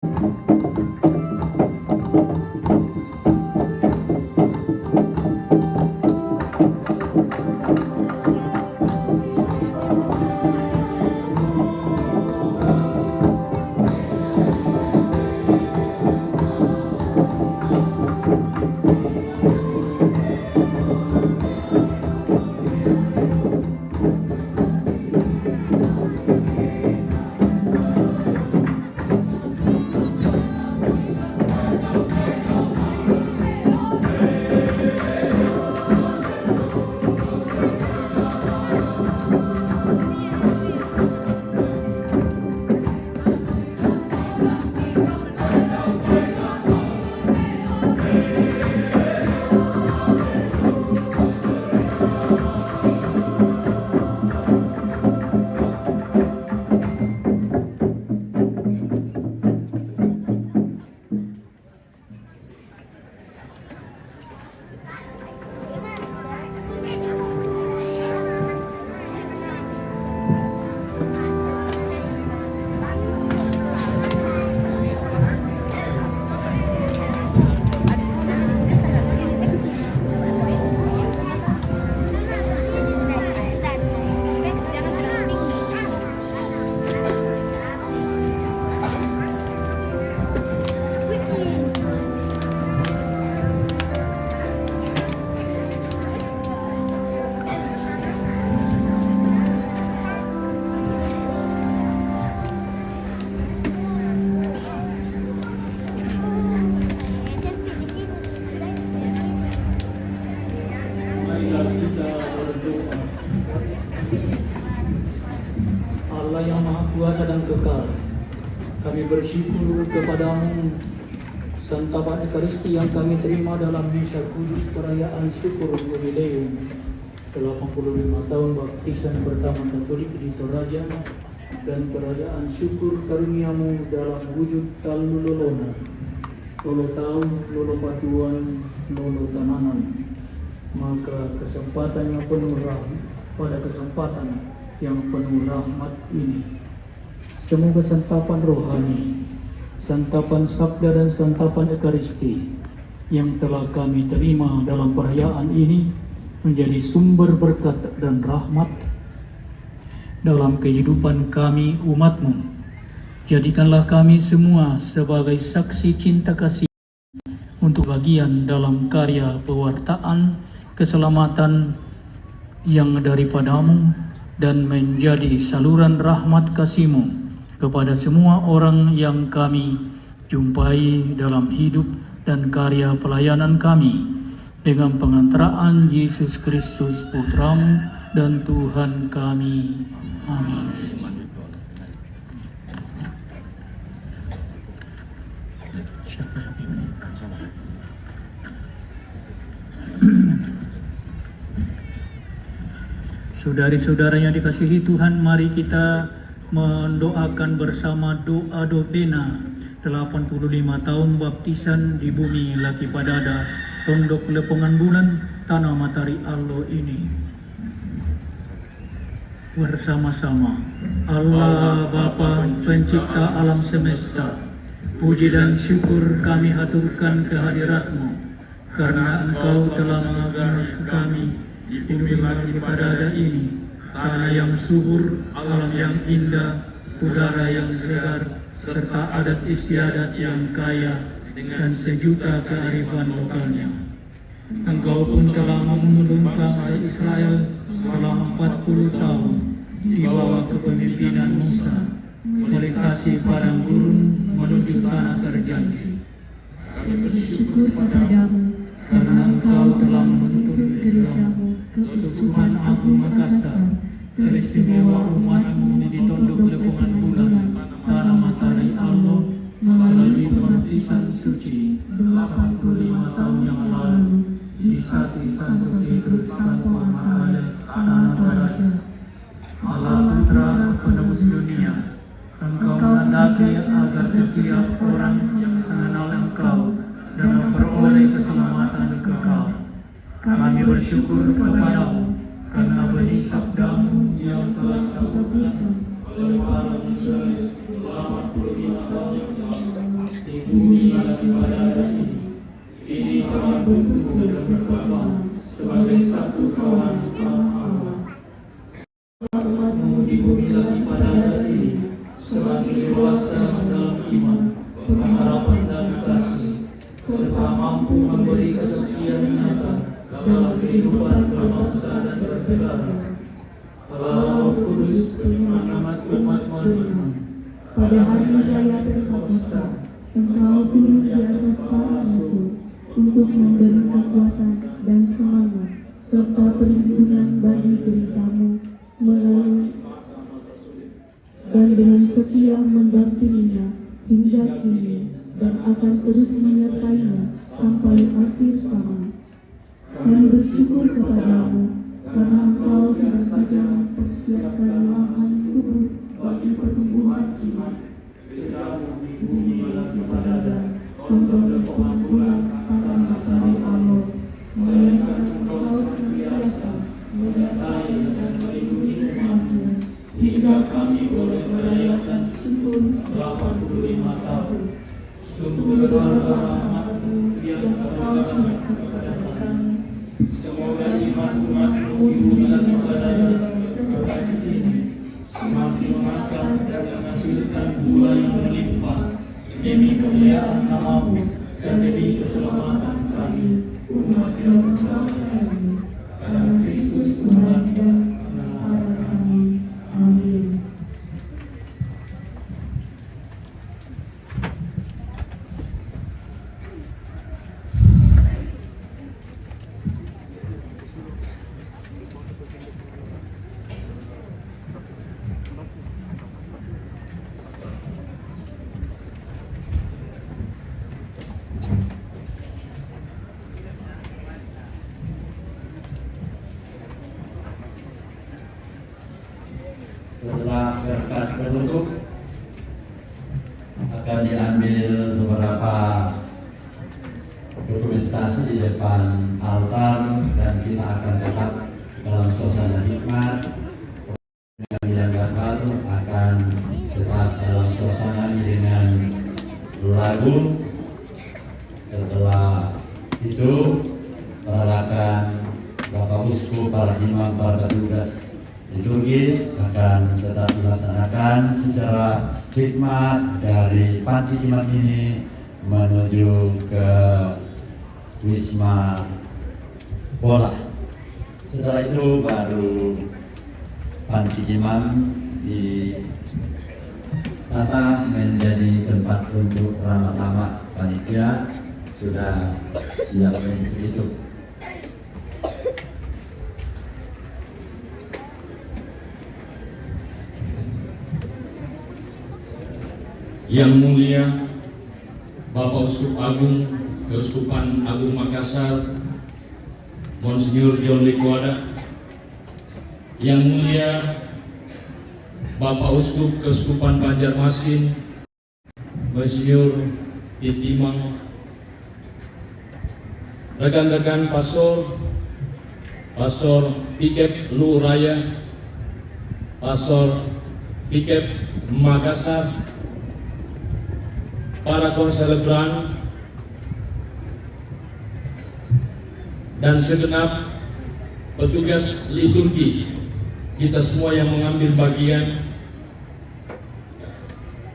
Allah yang Maha Kuasa dan Kekal, kami bersyukur kepadamu santapan Ekaristi yang kami terima dalam Misa Kudus perayaan syukur Jubileum 85 tahun baptisan pertama Katolik di Toraja dan perayaan syukur karuniamu dalam wujud Talu Lolona, Lolo Tau, Lolo Patuan, Lolo Tananan. Maka kesempatan yang penuh rahmat, pada kesempatan yang penuh rahmat ini, semoga santapan rohani, santapan sabda dan santapan Ekaristi yang telah kami terima dalam perayaan ini menjadi sumber berkat dan rahmat dalam kehidupan kami umatmu. Jadikanlah kami semua sebagai saksi cinta kasih untuk bagian dalam karya pewartaan keselamatan yang daripadamu dan menjadi saluran rahmat kasih-Mu kepada semua orang yang kami jumpai dalam hidup dan karya pelayanan kami, dengan pengantaraan Yesus Kristus Putra-Mu dan Tuhan kami. Amin. Saudari-saudara yang dikasihi Tuhan, mari kita mendoakan bersama doa novena 85 tahun baptisan di bumi Laki Padada, Tondok Lepongan Bulan, Tanah Matahari Allah ini. Bersama-sama, Allah Bapa pencipta alam semesta, puji dan syukur kami haturkan kehadirat-Mu, karena Engkau telah mengabulkan kami di bumi Laki Padada ini, tanah yang subur, alam yang indah, udara yang segar, serta adat istiadat yang kaya dan sejuta kearifan lokalnya. Engkau pun telah menuntun bangsa Israel selama 40 tahun di bawah kepemimpinan Musa, melintasi padang gurun menuju tanah terjanji. Kami bersyukur padamu karena Engkau telah menuntun gereja-Mu Keuskupan Agung Makassar, teristimewa umat-Mu di Tondok Lepongan Bulan, Tanah Matahari Allah, melalui pembaptisan suci 85 tahun yang lalu di Sasi Santo Petrus Kampung Makale, Tanah Toraja. Allah Putra penebus dunia, Engkau menandaki agar setiap orang yang mengenal Engkau dan memperoleh keselamatan kekal. Kami bersyukur kepadamu karena benih sabda-Mu yang telah Kau berikan oleh para Yesus 85 tahun yang lalu serta mampu memberi kesaksian nyata dalam kehidupan berbangsa dan bernegara. Allah Roh Kudus mengamat umat beriman. Pada hari raya Pentakosta, Engkau turun di atas para rasul untuk memberi kekuatan dan semangat serta perlindungan bagi gerejamu melalui dan dengan setia mendampinginya hingga kini dan akan terus menyertainya sampai akhir zaman. Kami bersyukur kepadamu karena Engkau tidak saja mempersiapkan lahan subur bagi pertumbuhan iman, di bumi lagi padan, memberi pengampunan para matahari Allah, melainkan Engkau senantiasa menyertai dan melindungi umatmu, hingga kami boleh merayakan syukur 85 tahun. Sungguh besar rahmat-Mu yang Engkau curahkan kepada kami. Semoga iman umat-Mu di bumi lagi padan berkat ini semakin makan dan menghasilkan buah yang berlimpah demi kemuliaan nama-Mu dan demi keselamatan kami umat yang Engkau sayangi, karena Kristus Tuhan dan Pengacara kami. Amin. Setelah berkat penutup akan diambil beberapa dokumentasi di depan altar dan kita akan tetap dalam suasana hikmat. Pengambilan gambar akan tetap dalam suasana dengan lagu. Setelah itu perarakan Bapak Uskup, para imam, para petugas liturgis akan tetap dilaksanakan secara hikmat dari panti iman ini menuju ke Wisma Bola. Setelah itu baru panti iman ditata menjadi tempat untuk ramah-tamah panitia, sudah siap untuk itu. Yang mulia Bapak Uskup Agung Keuskupan Agung Makassar Monsinyur John Likwada, yang mulia Bapak Uskup Keuskupan Banjarmasin Monsinyur Pitimang, rekan-rekan Pastor Fikep Lu Raya, Pastor Fikep Makassar, para konselebran dan segenap petugas liturgi, kita semua yang mengambil bagian.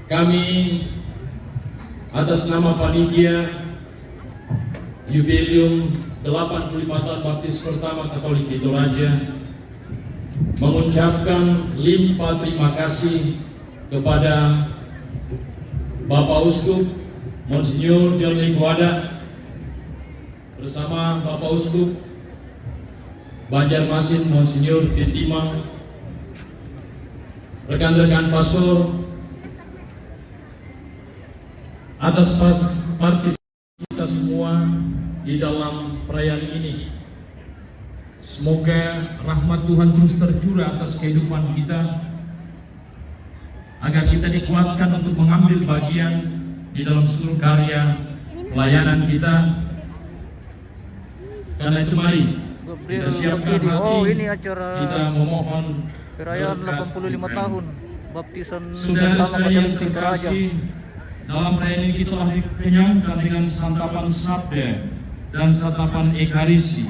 Kami atas nama panitia Jubileum 85 tahun Baptis pertama Katolik di Toraja mengucapkan limpah terima kasih kepada Bapak Uskup Monsinyur John Likwada bersama Bapak Uskup Banjarmasin Monsinyur Pitimang, rekan-rekan pastor atas partisipasi kita semua di dalam perayaan ini. Semoga rahmat Tuhan terus tercurah atas kehidupan kita, agar kita dikuatkan untuk mengambil bagian di dalam seluruh karya pelayanan kita. Karena itu mari kita siapkan hati, kita memohon perayaan 85 tahun baptisan Saudara sekalian terkasih, dalam perayaan ini kita telah dikenyangkan dengan santapan sabda dan santapan ekaristi.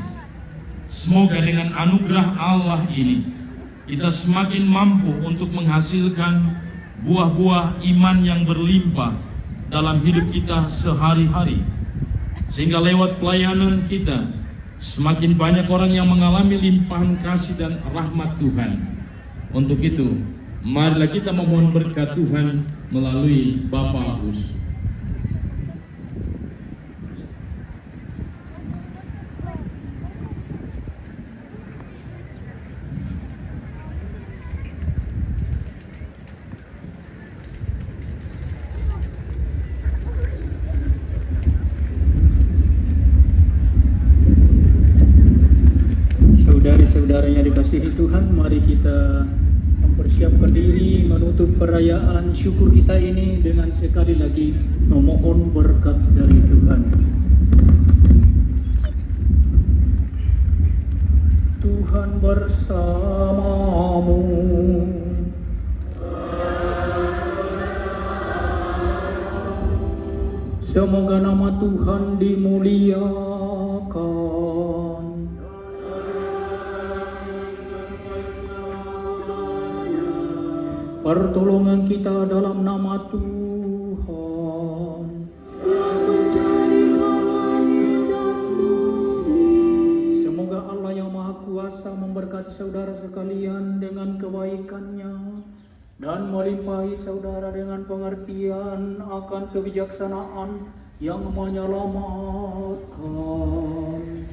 Semoga dengan anugerah Allah ini kita semakin mampu untuk menghasilkan buah-buah iman yang berlimpah dalam hidup kita sehari-hari. sehingga lewat pelayanan kita semakin banyak orang yang mengalami limpahan kasih dan rahmat Tuhan. Untuk itu, marilah kita memohon berkat Tuhan melalui Bapa Uskup. Saudari-saudaranya dikasihi Tuhan, mari kita mempersiapkan diri menutup perayaan syukur kita ini dengan sekali lagi memohon berkat dari Tuhan. Tuhan bersamamu. Semoga nama Tuhan dimuliakan. Pertolongan kita dalam nama Tuhan. Semoga Allah yang Maha Kuasa memberkati saudara sekalian dengan kebaikan-Nya dan melimpahi saudara dengan pengertian akan kebijaksanaan yang menyelamatkan.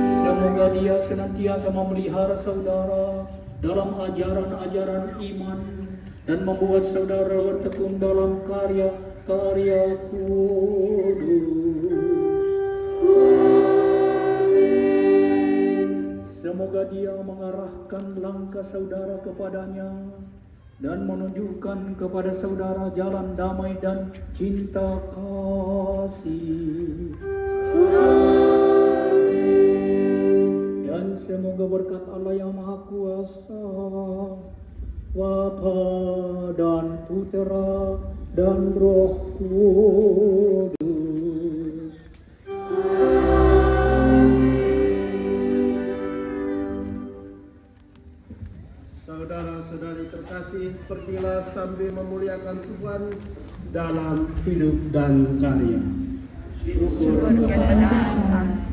Semoga Dia senantiasa memelihara saudara dalam ajaran-ajaran iman dan membuat saudara bertekun dalam karya-karya kudus. Semoga Dia mengarahkan langkah saudara kepadanya dan menunjukkan kepada saudara jalan damai dan cinta kasih. Dan semoga berkat Allah yang Maha Kuasa, Bapa dan Putera dan Roh Kudus. Saudara-saudari terkasih, pergilah sambil memuliakan Tuhan dalam hidup dan karya. Syukur kepada Allah.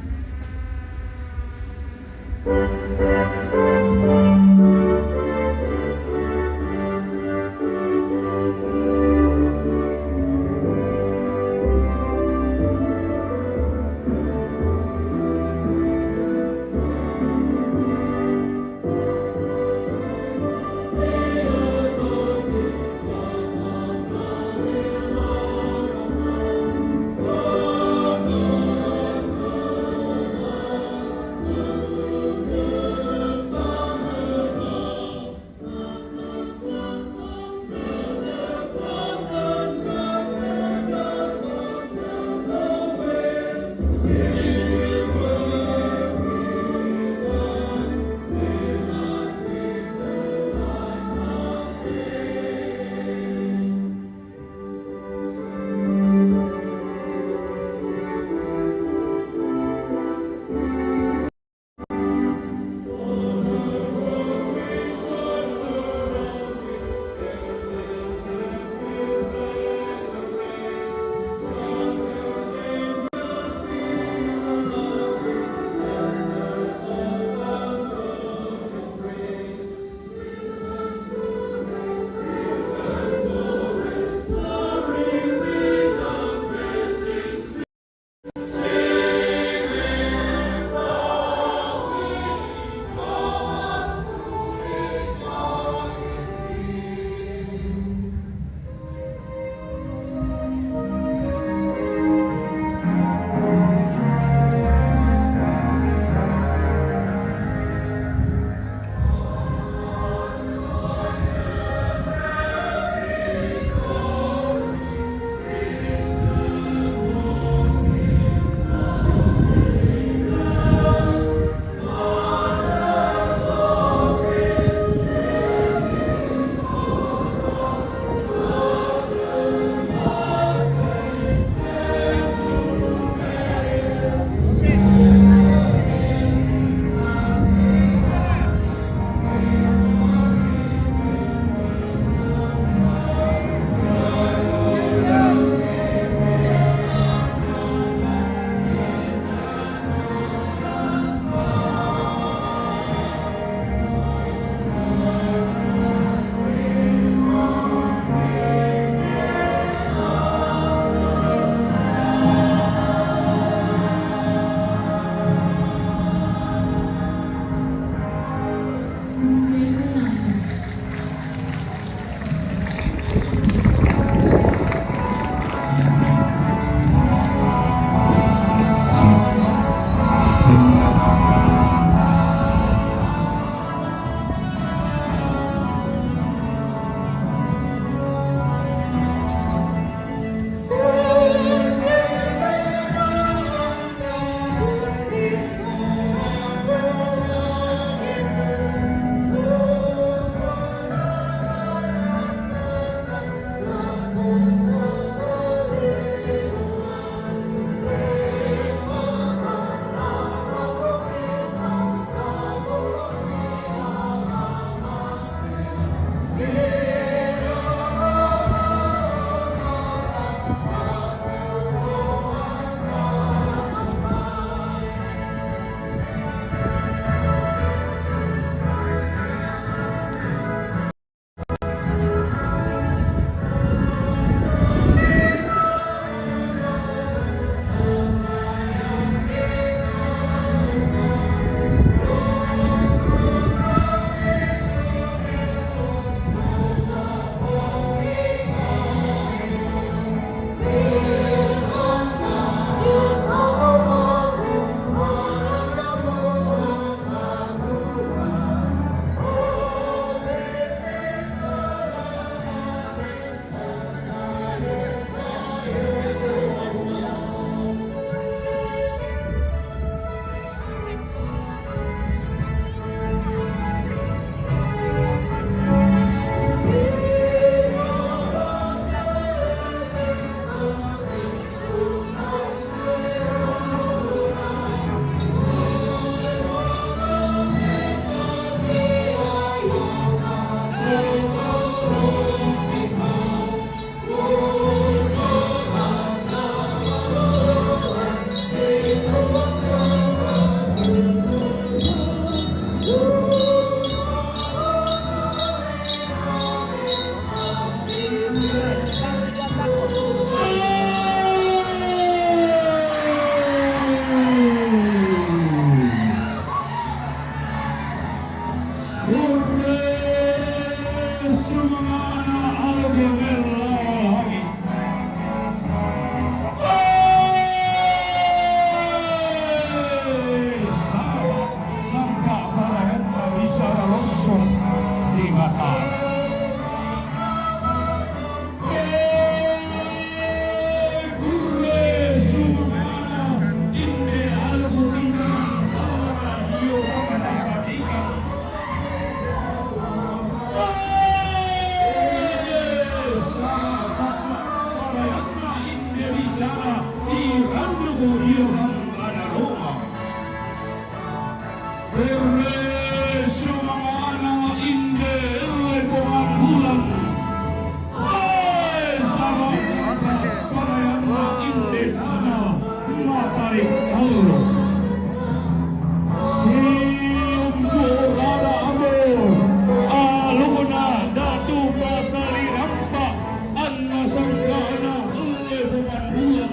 sangkana oleh pemanduan.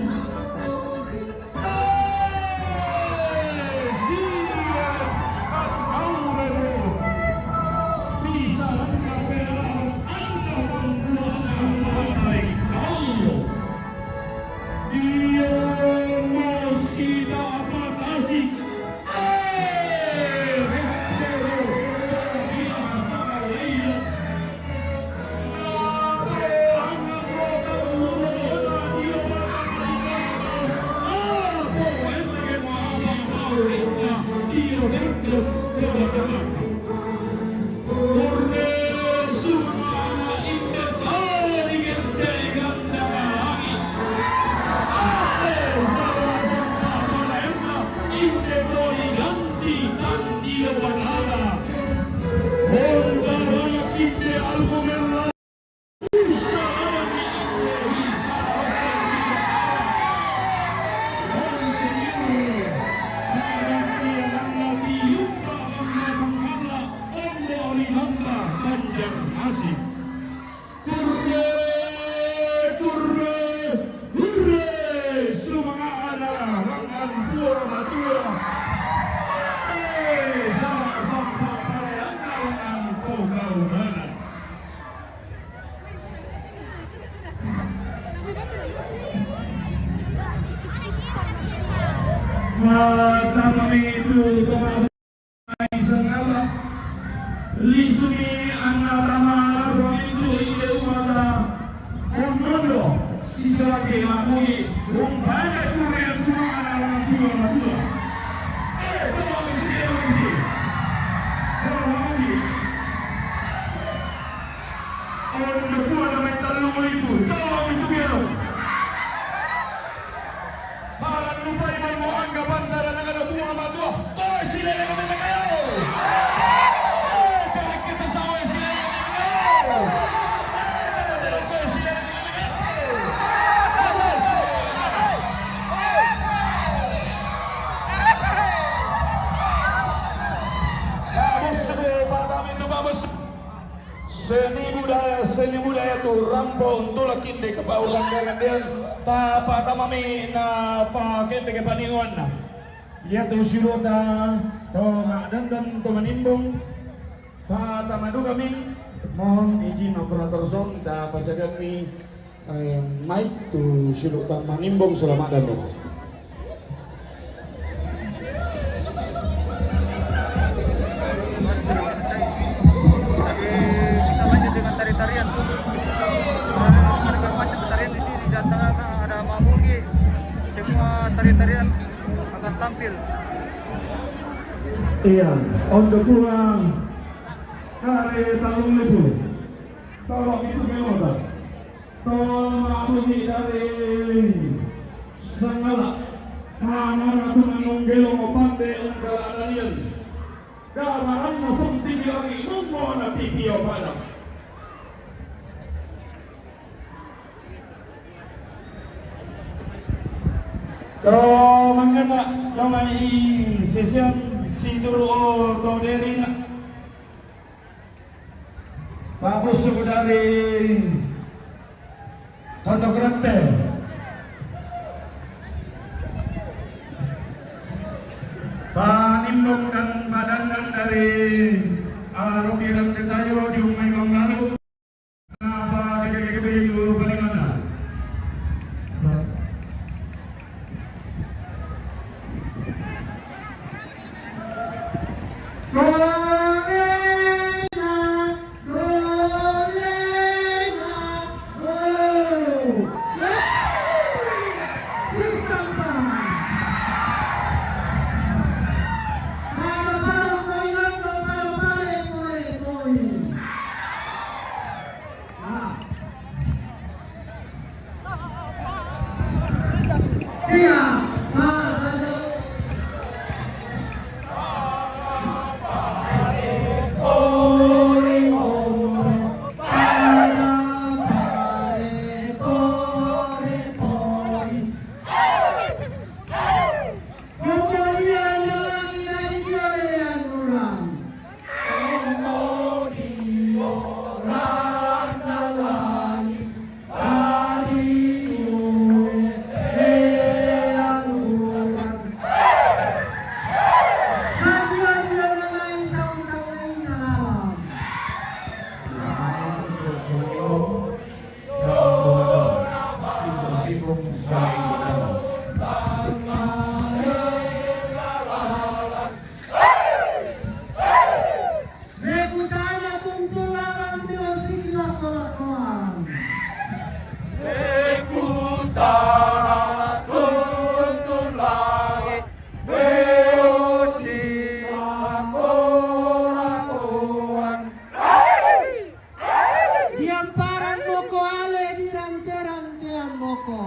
Seni budaya tu rampo untuk lakin de ke paulang dia ta pa tamami na pa kente ke paningon na ya tu sirota to dan to manimbong pa tamadu kami mohon izin operator sound ta pasagan mi mic tu sirota manimbong selamat datang. Tarian tarian di sini datang ada mamugi, semua tarian akan tampil. Iya, untuk pulang hari Talung Lebu, tolong itu gimana? Tolong mamugi dari Sangala, mana ratu menunggelo opande ungkala dalian. Gawaran masuk tinggi lagi, nunggu nanti dia pada. Kalau mangana namai sesian sizuru to derina tapos dari Pondok Rante Panimbong dan padangan dari Rocky dan Ketayo di Umay Mangalu apa kekeke guru palingana. Moko.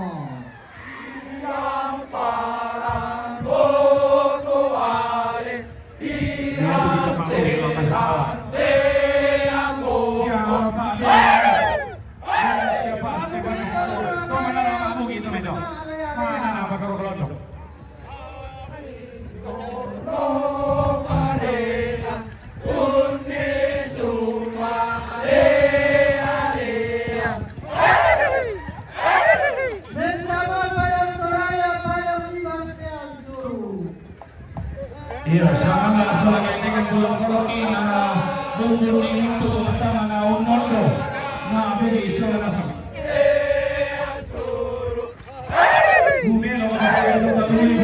Iya, sama sebagai tekan tulung koloki na bungun itu utama na unondo na bagi isu na sama. Bumi na waktu itu baru ini.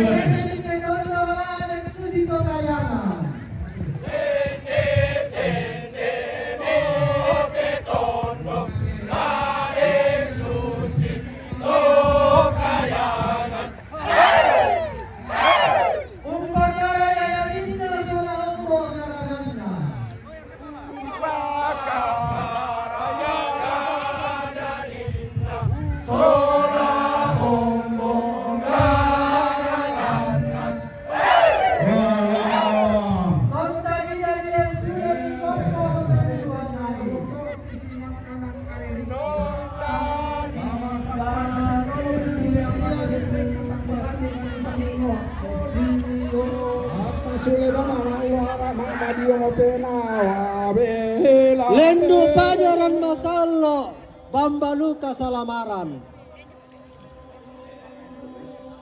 Lendu Panyaran Masallo, Bambaluka Salamaran.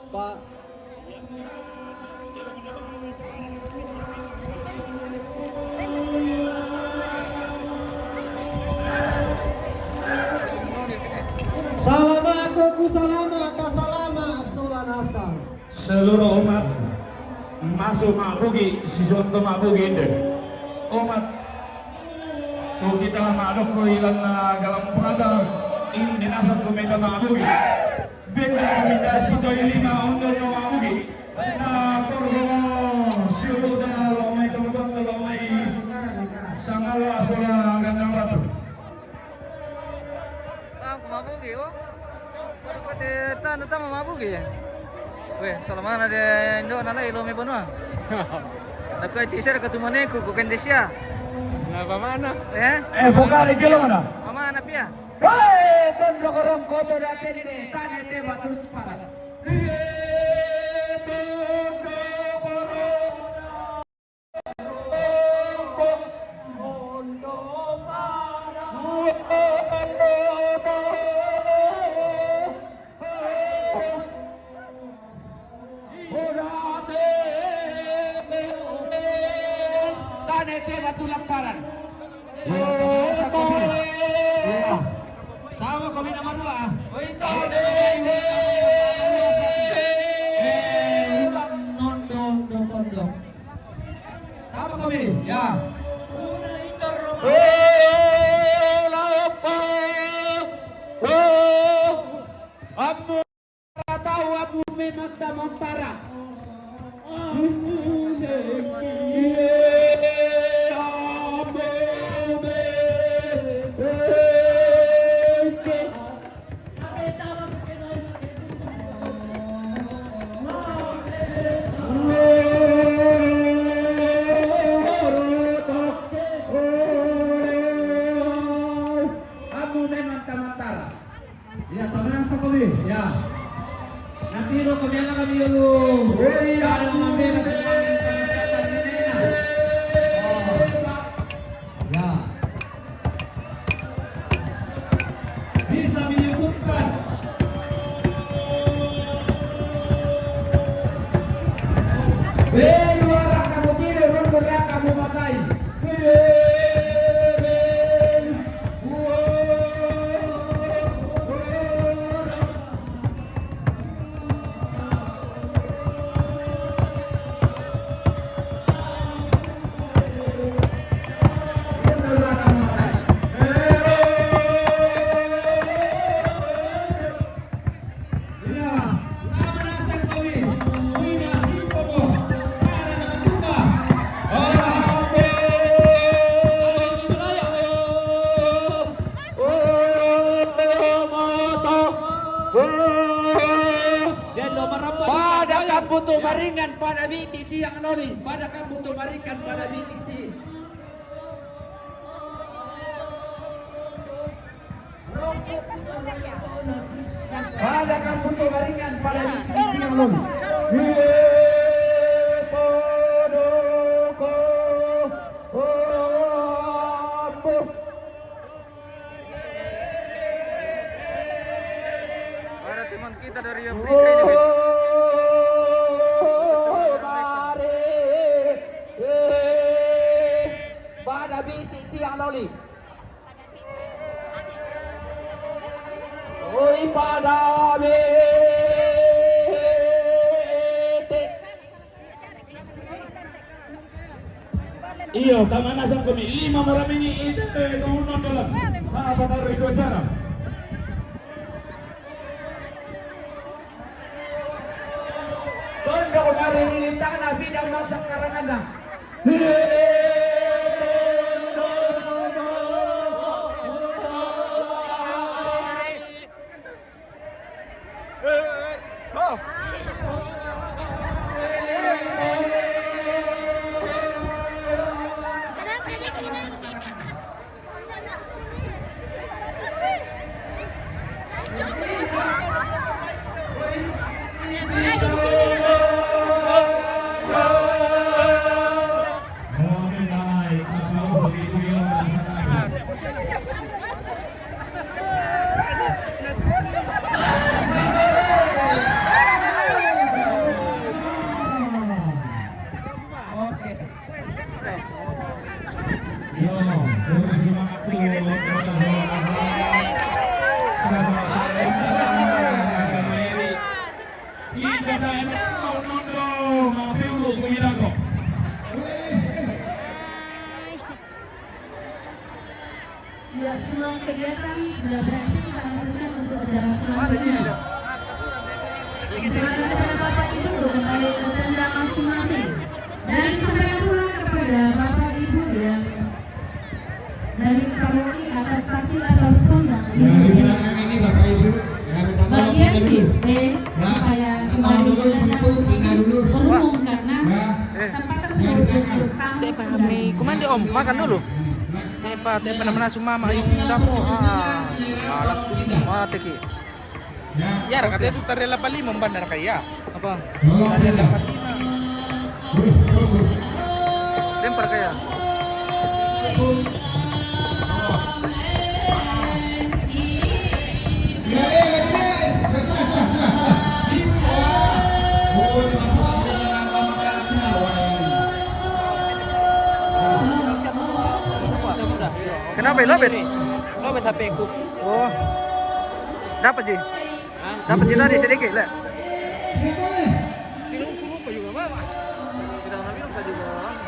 Pak Salama aku salama kasalama sulanasa. Seluruh umat masuk mabugi sisonto mabugi deh. Umat tuh kita madok ko ilan na galang pangada in dinasas komita mabugi. Benda komita sito lima undo no mabugi. Na korbo siulo da lomay kamutan da lomay sangal asura gandang batu. Mabugi oh. Pati tanda tama mabugi ya. Weh, salaman ada Indo nala ilo me banua. Nakoy teaser katumane ko Kandesia. Na pamana? Vokal kilo mana? Mama anak pia. Hei, tondo korong koto daten de tanete batu parat. Tanete batu lamparan. Tahu kami nama dua. Tahu kami ya. Abu tahu abu memang tak mentara. Ya, taman sa kami. Ya. Natiro kami na kami yolo. Ada mabera ya. Bisa menyebutkan Beruara kamu tidur, bergerak kamu matai. Pada kambuto maringan pada biti tiang noli. Pada kambuto maringan pada biti ti. Pada kambuto maringan pada biti tiang noli. Ada teman kita dari Afrika ini. Weh. Pada biti tiang noli. Oi pada biti. Iyo, tama na sa kami. 5 maraming ite, kung dalam. Apa taruh itu acara? Tondo marilitang na bidang masak karangana. Ya, semua kegiatan sudah berakhir, kita lanjutkan untuk acara selanjutnya. Silakan kepada Bapak Ibu untuk kembali ke tenda masing-masing. Dan disampaikan pula kepada Bapak Ibu yang dari paroki atas stasiun atau rukun yang bagian VIP supaya kembali ke tenda masing-masing berumum karena tempat tersebut untuk tamu undangan. Kumandi Om, makan dulu. Tepa mana sumama yung damo. Langsung mati ki. Ya, katanya itu Tarela Palima bandar kaya. Apa? Tarela Palima. Lempar kaya. Kenapa lobet? Lobet HP ku. Oh. Dapat Ji. Dapat Ji tadi sedikit lah. Minum ku lupa juga, Mama. Tidak nak minum saja bang.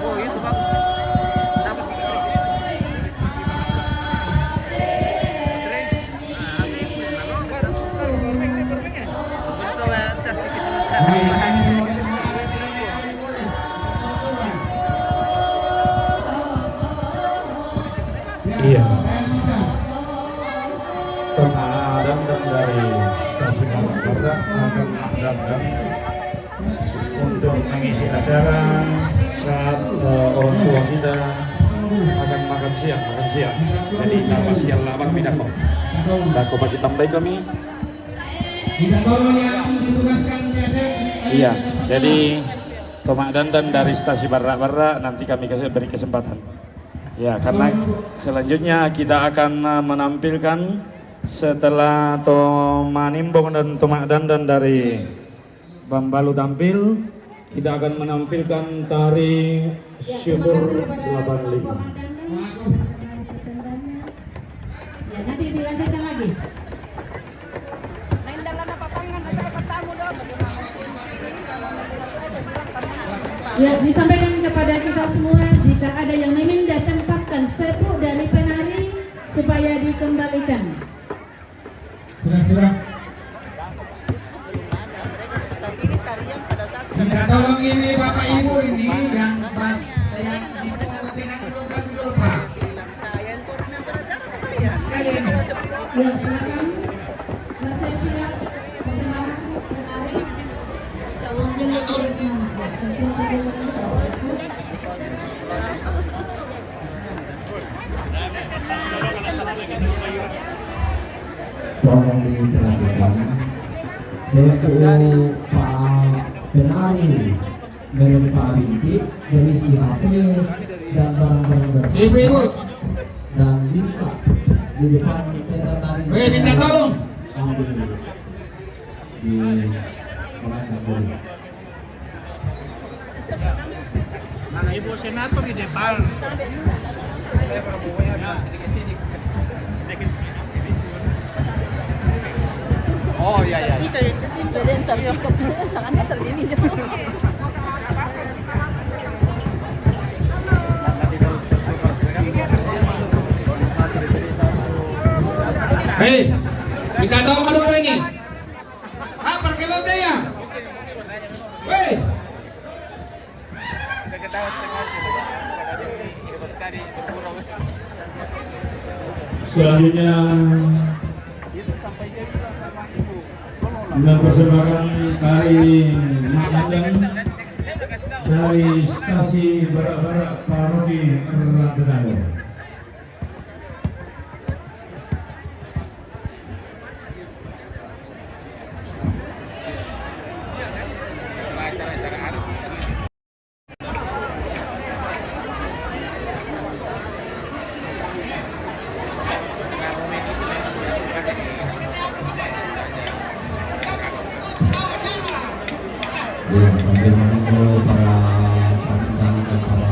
Oh itu bagus. Dapat. Iya. Terhadap dari stasiun Barat akan datang untuk mengisi acara saat orang tua kita akan makan siang. Jadi kita siang labang pindah kok. Dan kau bagi tambah kami. Iya. Jadi Tomak Dandan dari stasiun Barat nanti kami beri kesempatan. Ya, karena selanjutnya kita akan menampilkan setelah Toma Nimbong dan Tomak Dandan dari Bambalu tampil, kita akan menampilkan tari syukur 85. Ya, nanti dilanjutkan lagi. Ya, disampaikan kepada kita semua jika ada yang memindah tempatkan sepuk dari penari supaya dikembalikan. Sudah. minta tolong ini Bapak Ibu ini yang dulu Pak. Sekalian. Ya, silakan. Siap-siap. Persilakan menarik. Mungkin lebih semangat. Siap-siap sambil menarik. Tolong diperhatikan. Satu Pak Penari dari Pak Binti berisi HP dan barang-barang berharga. Ibu-ibu. Dan Lika di depan sekretari. Minta tolong. Ambil di belakang dulu. Mana ibu senator di depan. Oh iya iya. Hei, minta tolong kedua ini. Apa kelotnya ya? Hei. Selanjutnya mempersembahkan tari Makanjang dari stasi Barak-Barak Parodi Radenado. Ya, sambil menunggu para panitia dan para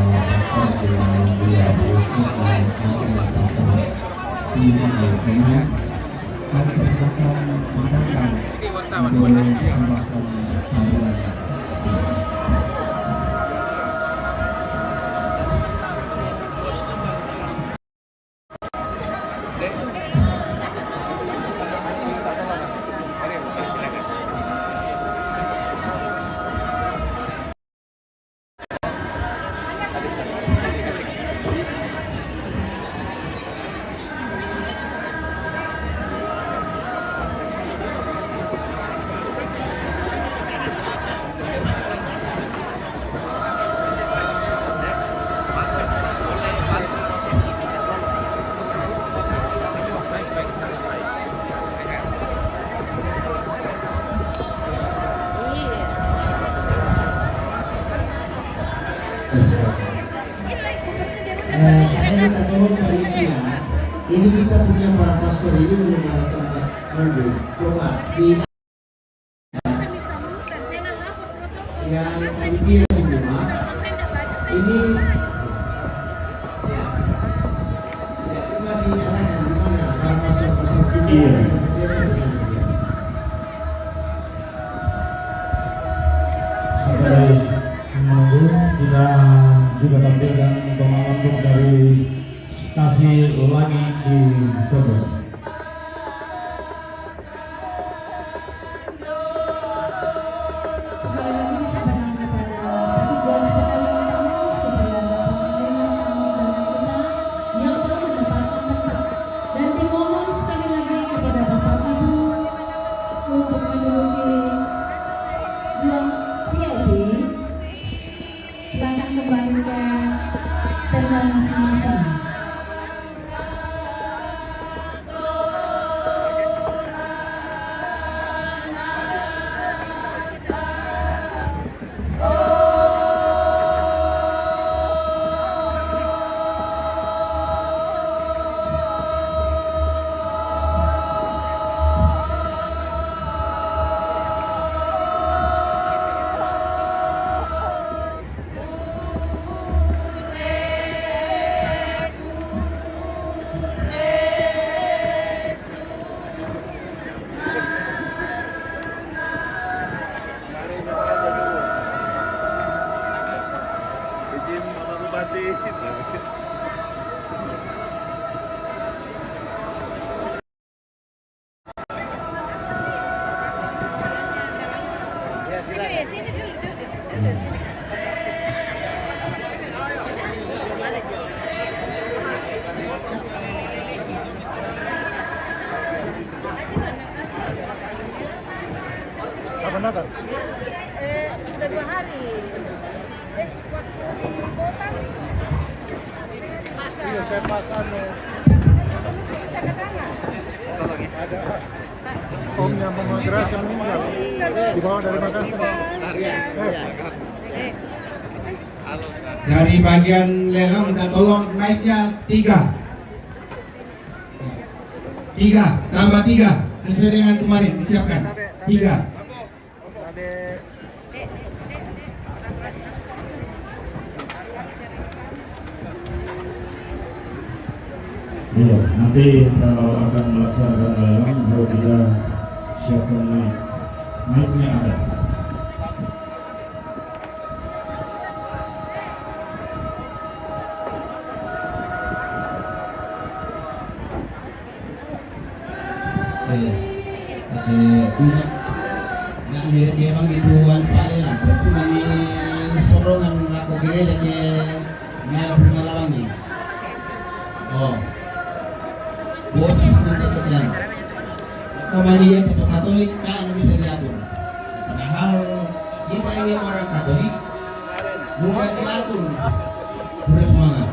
pastor dengan dia Usman dan Pastor Iman Alpena, kami persilakan mendatang untuk persembahkan tarian. Saya minta tolong panitia. Ini kita punya para pastor ini belum ada tempat duduk. Coba di yang panitia semua ini ya cuma di mana para pastor kita. Iya. Sampai menunggu kita juga tampilkan pengalaman dari stasi Langi di Bogor. Sekali lagi disampaikan kepada petugas penanganan supaya dapat menerima yang telah mendapatkan tempat. Dan dimohon sekali lagi kepada Bapak Ibu untuk menduduki ruang VIP. Silakan kembali ke tenda masing-masing. Sudah 2 hari. Waktu di kota Iya, saya pasang ada omnya Mama Gracia meninggal dibawa dari Makassar. Dari bagian lelang minta tolong naiknya 3 tambah 3 sesuai dengan kemarin disiapkan 3. Iya, nanti kalau akan melaksanakan lelang baru kita siapkan naiknya ada. Dia emang gituan Pak ya, berarti mani sorongan aku gereja dia pengalaman nih. Oh, bos untuk yang kemanian itu Katolik kan bisa diatur. Padahal kita ini orang Katolik bukan diatur, terus semangat.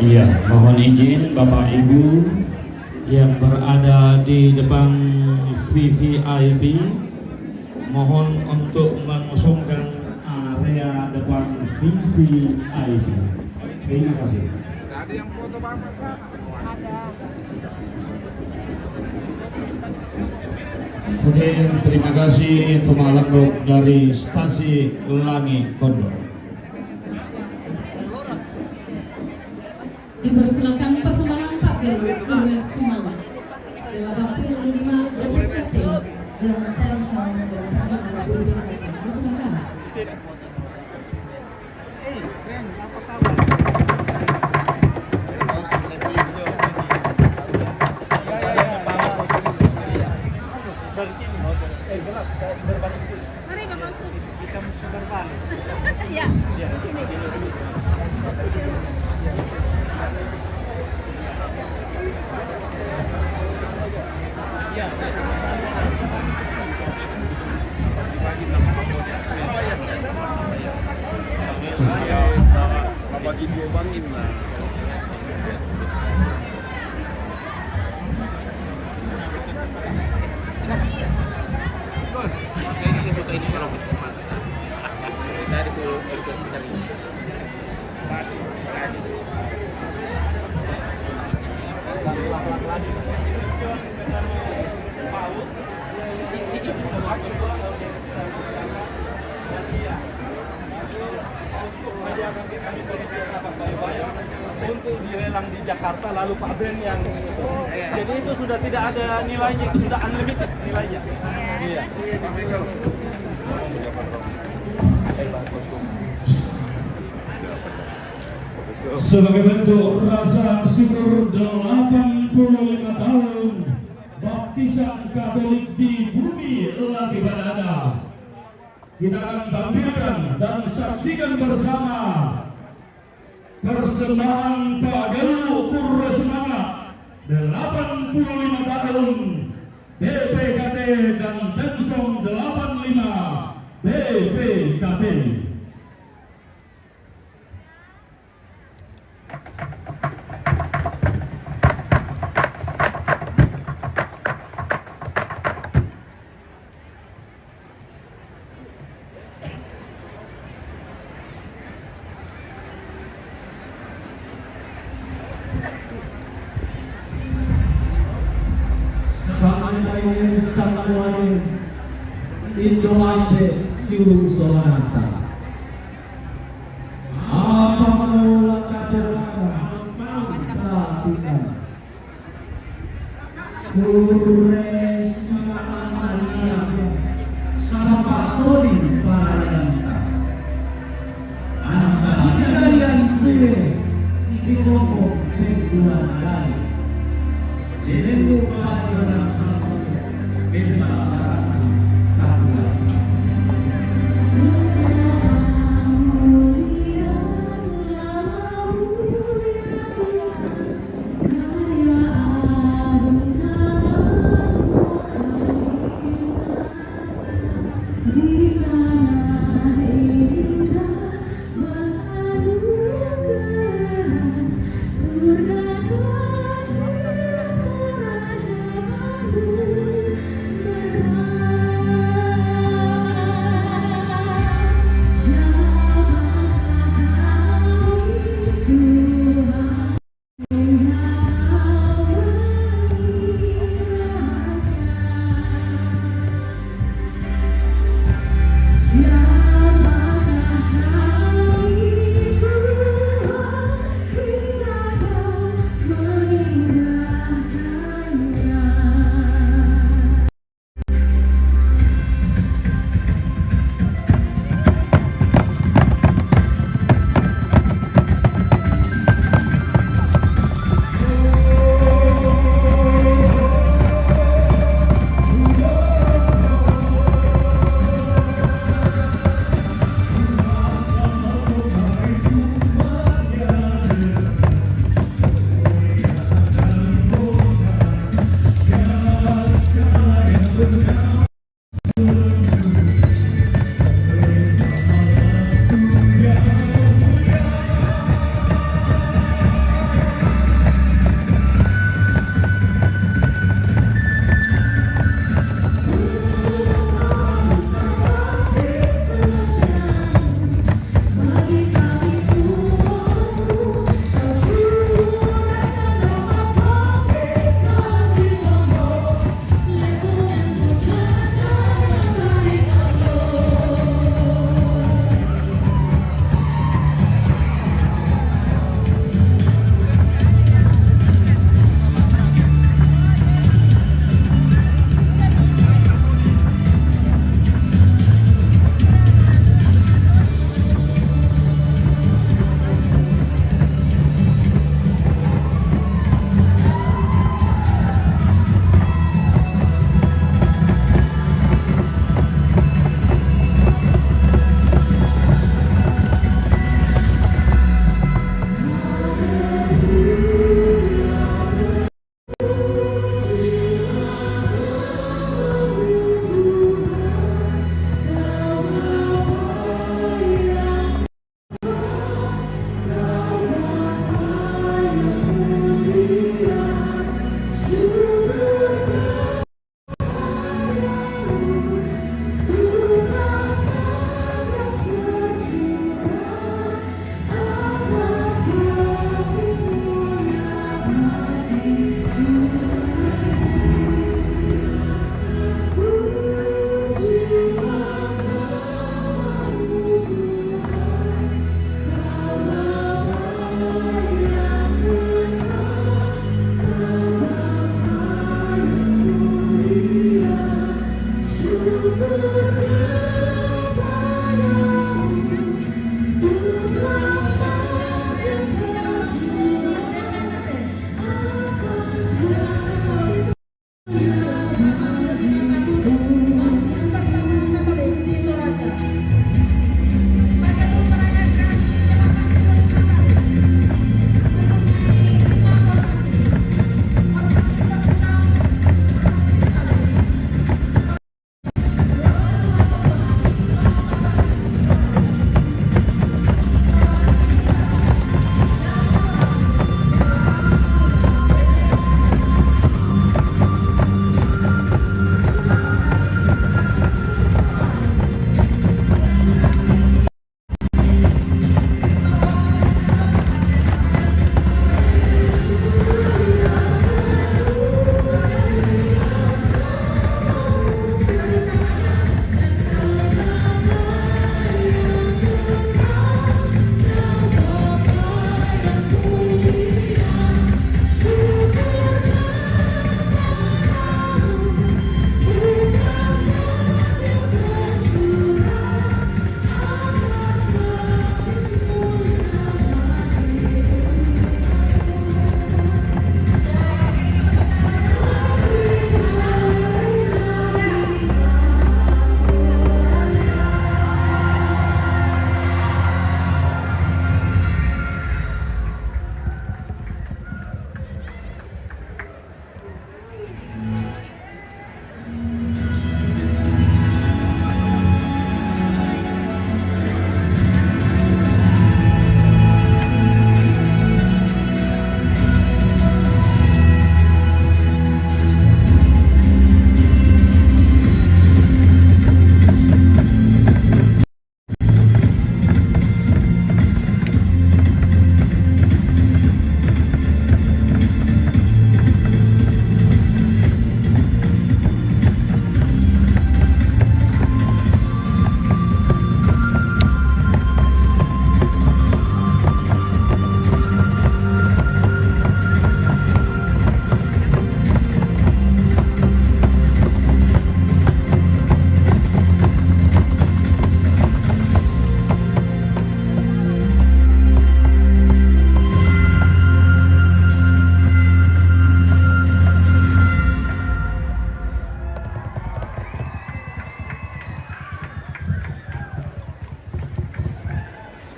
Iya, mohon izin Bapak Ibu yang berada di depan VVIP, mohon untuk mengosongkan area depan VVIP. Terima kasih. Ada yang foto Bapak sana? Kemudian terima kasih Tumalangkok dari Stasi Langi Kondor. Dipersilakan persembahan pakai oleh Sumawa. Dewa 25 Dapat Kate dan Teresa Silakan. Ya. Bagi dua bangin lah. Saya suka ini kalau dari dulu cari. Untuk dilelang di Jakarta lalu Pak Ben yang itu. Jadi itu sudah tidak ada nilainya, itu sudah unlimited nilainya. Iya. Sebagai bentuk rasa syukur 85 tahun baptisan Katolik di bumi Lagi Badada, kita akan tampilkan dan saksikan bersama persembahan Pak Gelu Kurresmana 85 tahun BPKT dan Tensong 85 BPKT. Samuane Indoambe Siru Solanasa apa menolak kaderkan perhatikan Kures Maria Sampai Todi Paralanta Anak dari Ansire di Koko Penggulan dari Dilengu pada sama Surga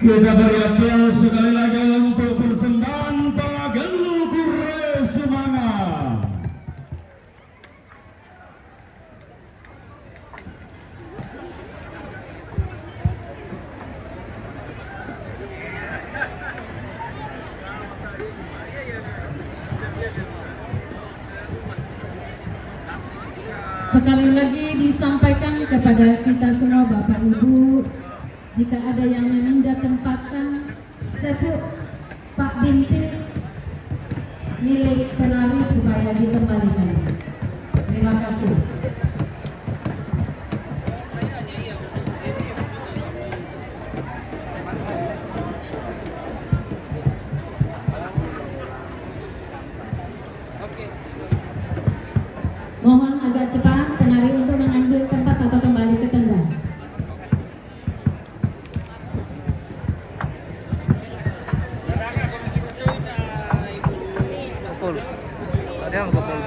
Kita beri aplaus sekali lagi untuk persembahan Pagelu Kuresumanga. Sekali lagi disampaikan kepada kita semua Bapak Ibu, jika ada yang meminta tempatkan sepuk Pak Bintik milik penari supaya dikembalikan. Terima kasih. Mohon agak cepat penari untuk mengambil tempat atau kembali ke tengah. Pukul. Ada yang pukul.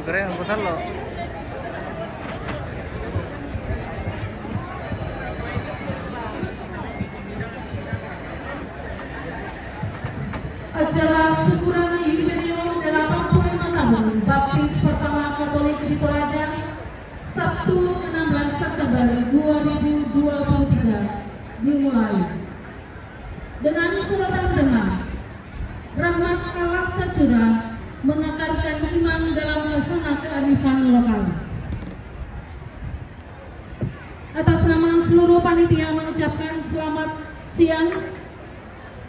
Keren betul loh. Acara syukuran jubileum 85 tahun Baptis Pertama Katolik di Toraja, Sabtu 16 September 2023 dimulai dengan suratan tema Rahmat Allah Tercurah mengekarkan iman dalam laksana kearifan lokal. Atas nama seluruh panitia mengucapkan selamat siang.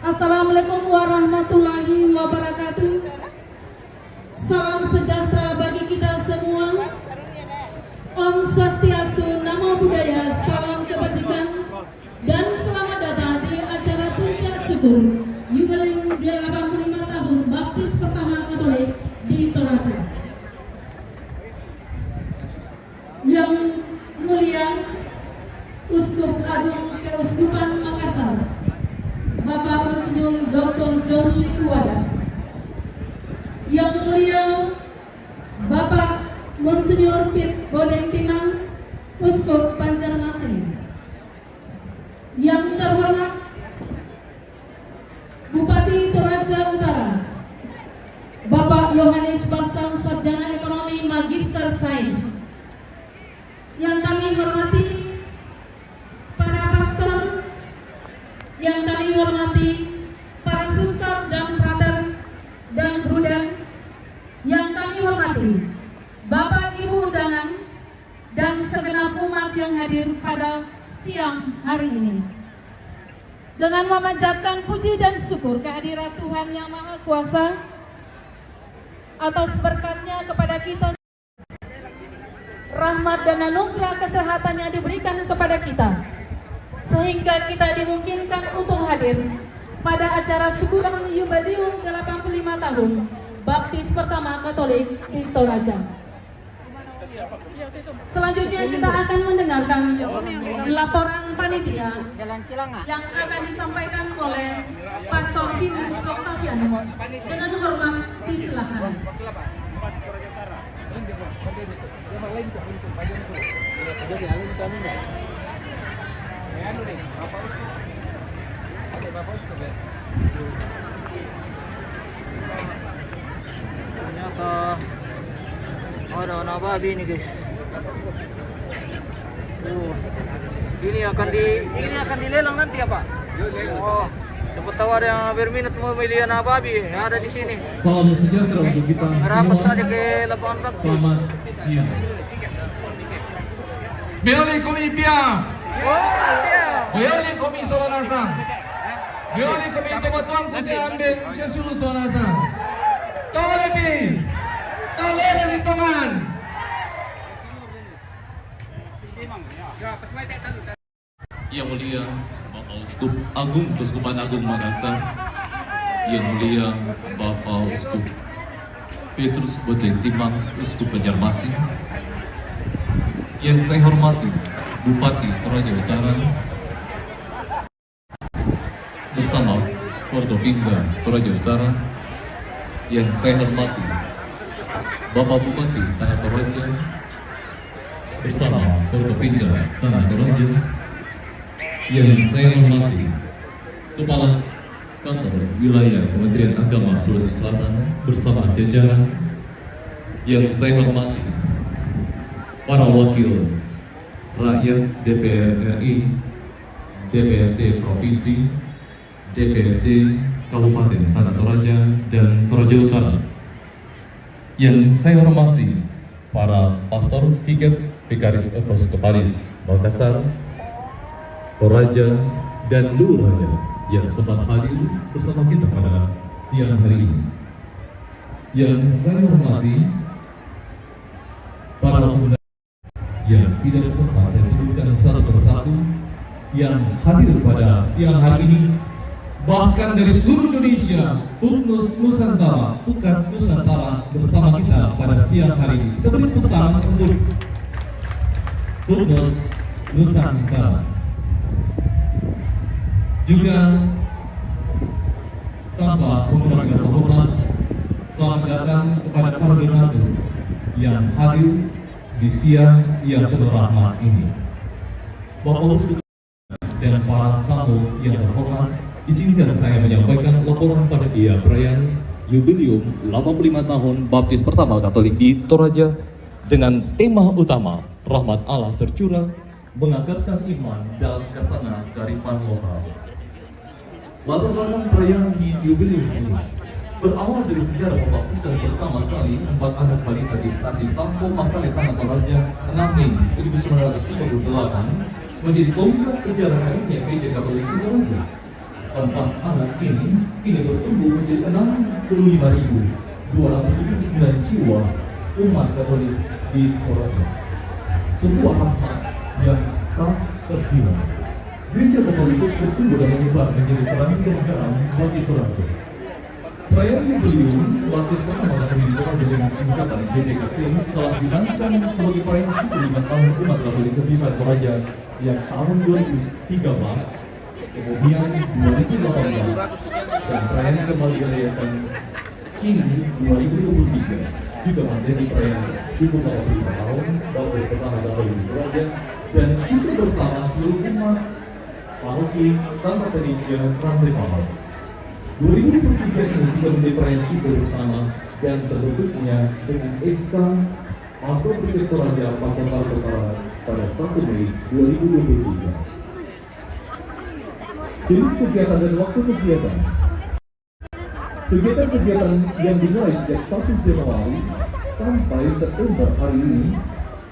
Assalamualaikum warahmatullahi wabarakatuh. Salam sejahtera bagi kita semua. Om Swastiastu, Namo Buddhaya, salam kebajikan, dan selamat datang di acara puncak syukur Jubileum 85 tahun Baptis Pertama Katolik di Toraja. Yang mulia Uskup Agung Keuskupan Makassar, Bapak Monsinyur Dr. John Likuwada. Yang mulia Bapak Monsinyur Pit Bodeng Timang, Uskup Banjarmasin. Yang terhormat Bupati Toraja Utara, Bapak Yohanes Basang, Sarjana Ekonomi Magister Sains. Yang kami hormati para pastor, yang kami hormati para suster dan frater dan bruder, yang kami hormati Bapak Ibu undangan dan segenap umat yang hadir pada siang hari ini. Dengan memanjatkan puji dan syukur kehadirat Tuhan Yang Maha Kuasa atas berkatnya kepada kita, rahmat dan anugerah kesehatan yang diberikan kepada kita, sehingga kita dimungkinkan untuk hadir pada acara syukuran Jubileum 85 tahun Baptis Pertama Katolik di Toraja. Selanjutnya kita akan mendengarkan laporan panitia yang akan disampaikan oleh Pastor Vinus Octavianus. Dengan hormat disilakan. Ternyata ada anak babi nih guys. Ini akan dilelang nanti ya Pak? Oh, cepat tahu ada yang berminat mau beli anak babi, ada di sini. Salam sejahtera untuk kita Rapat semua. saja ke lapangan bakti. Selamat siang. Bioli komi pia. Oh, Bioli komi solonasa. Bioli komi tomatuang kusi ambil sesulu solonasa. Tolebi. Tolera di tongan. Yang mulia Bapak Uskup Agung Keuskupan Agung Makassar, Yang mulia Bapak Uskup Petrus Bodeng Timang Uskup Banjarmasin, yang saya hormati Bupati Toraja Utara bersama Forkopimda Toraja Utara, yang saya hormati Bapak Bupati Tanah Toraja, bersama Forkopimda Tanah Toraja yang saya hormati Kepala Kantor Wilayah Kementerian Agama Sulawesi Selatan bersama jajaran, yang saya hormati para wakil rakyat DPR RI, DPRD Provinsi, DPRD Kabupaten Tanah Toraja dan Toraja Utara. Yang saya hormati para pastor, vikat, vikaris episkopalis Makassar, Toraja, dan lurahnya yang sempat hadir bersama kita pada siang hari ini. Yang saya hormati para pemuda yang tidak sempat saya sebutkan satu persatu yang hadir pada siang hari ini, bahkan dari seluruh Indonesia, FUKNUS Nusantara, Pukat Nusantara bersama kita pada siang hari ini. Kita beri tepuk tangan untuk FUKNUS Nusantara. Juga tanpa mengurangi rasa hormat, selamat datang kepada para donatur yang hadir di siang yang penuh rahmat ini. Bapak Ibu dan para tamu yang terhormat, izinkan saya menyampaikan laporan pada perayaan Yubileum 85 tahun Baptis pertama Katolik di Toraja dengan tema utama Rahmat Allah Tercurah, mengangkatkan iman dalam kasana kearifan lokal. Latar belakang perayaan di Yubileum ini berawal dari sejarah pembaptisan pertama kali 4 anak balita di stasiun Tampo Makale Tanah Toraja 6 Mei 1958 menjadi tonggak sejarah kalinya Gereja Katolik di Toraja. 4 anak ini kini bertumbuh menjadi 65.279 jiwa umat Katolik di Toraja. Sebuah rahmat yang tak terkira. Gereja Katolik bertumbuh dan menyebar menjadi terang kenegaraan bagi Toraja. Perayaan Yubileum Baptis pertama Katolik di Toraja dengan singkatan GKT telah dinamakan sebagai perayaan 75 tahun umat Katolik Kebimbangan Toraja yang tahun 2013, kemudian 2018, dan perayaan yang kembali dirayakan ini 2023 juga menjadi perayaan syukur 85 tahun Baptis pertama Katolik di Toraja dan syukur bersama seluruh umat Paroki Santa Teresa Rantai Pahal. 2023 ini juga menjadi perayaan syukur bersama dan terbentuknya dengan SK Pastor Vikat Toraja Pasar Perkara pada 1 Mei 2023. Jenis kegiatan dan waktu kegiatan. Kegiatan-kegiatan yang dimulai sejak 1 Januari sampai September hari ini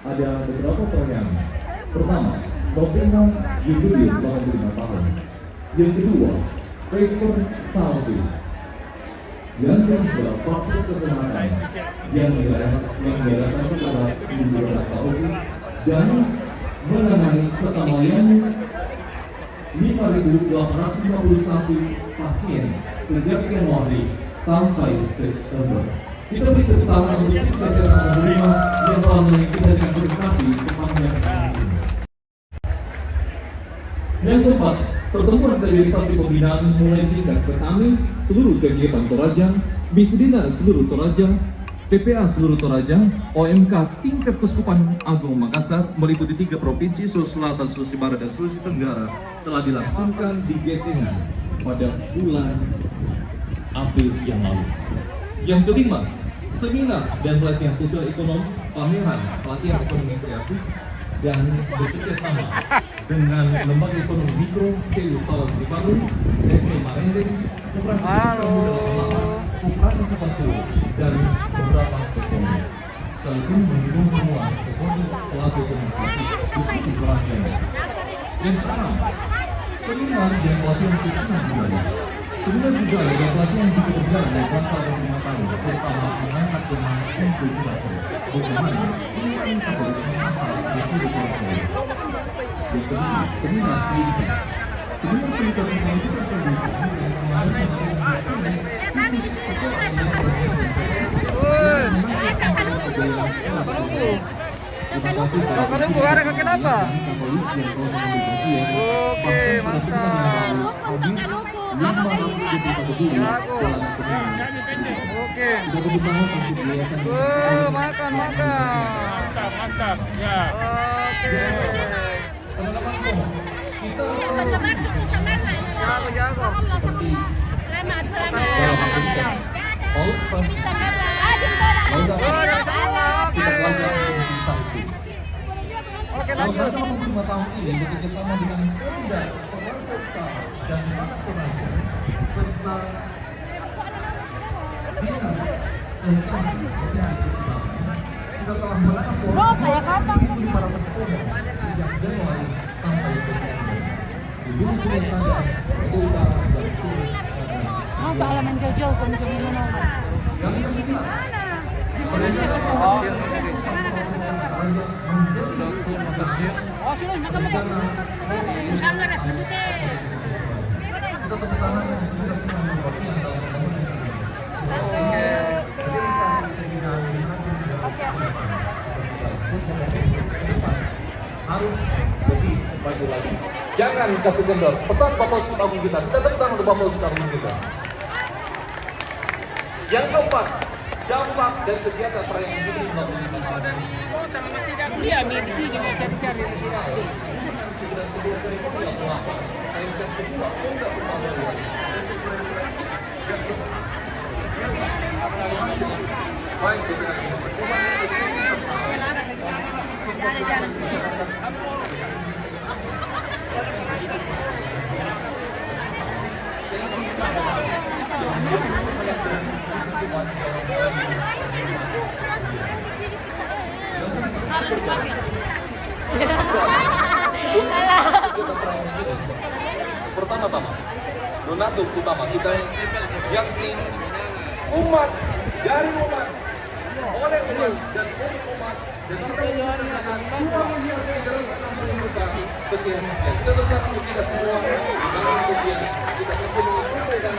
ada beberapa perayaan. Pertama, Novena Yubileum 85 tahun. Yang kedua, Respon Salve. Yang kedua, proses kesehatan yang diadakan pada 12 tahun dan menangani serta melayani 5.851 pasien sejak Januari sampai September. Kita beri tepuk tangan untuk kesehatan penerima yang telah melayani kita dengan berkasi sepanjang hari ini. Yang keempat, pertemuan realisasi pembinaan mulai tingkat sekami seluruh kegiatan Toraja, Bisdina seluruh Toraja, PPA seluruh Toraja, OMK tingkat Keuskupan Agung Makassar meliputi 3 provinsi Sulawesi Selatan, Sulawesi Barat, dan Sulawesi Tenggara telah dilangsungkan di Getingan pada bulan April yang lalu. Yang kelima, seminar dan pelatihan sosial ekonomi, pameran pelatihan ekonomi kreatif dan bekerjasama dengan Lembaga Ekonomi Mikro KU Sulawesi Baru, SP Marendeng, Koperasi Koperasi Sepatu, dan beberapa ekonomi. Sekaligus mendukung semua sekolah pelaku ekonomi kreatif di seluruh Toraja. Yang keenam, seminar dan pelatihan sosial budaya. Seminar budaya dan pelatihan di pekerjaan yang rangka 5 tahun, terutama mengangkat tema inkulturasi. Bagaimana ini Katolik di seluruh Toraja. Yang kedua, seminar pendidikan. Seminar pendidikan yang kita produksi yang mengadakan Menunggu ada kaki apa? Oke, mantap. Oke. Oke. Kita tepuk tangan untuk Yayasan. Makan. Mantap. Ya. Oke. Jago. Oke, lanjut. Selama 5 tahun ini bekerjasama dengan Pemda Toraja Utara dan Tanah Toraja serta Dinas kita telah melakukan para pesepeda sejak Januari sampai September. Di Gunung Sungai Sadar, Toraja Utara dan Sungai Sadar. Masa alaman jauh-jauh kami bisa minum. Yang kedua, harus lebih maju lagi. Jangan kasih kendor. Pesan Bapak Sutabung kita. Kita tepuk tangan untuk Bapak Sutabung kita. Yang keempat, dampak dan kegiatan perayaan ini Tidak kuliah di sini mau cari-cari. Pertama-tama, donatur utama kita yakni umat dari umat, oleh umat dan untuk umat, dan kita menyuarakan 2 miliar 360 juta sekian. Kita tetap untuk kita semua dalam kemudian kita mempunyai kumpul dan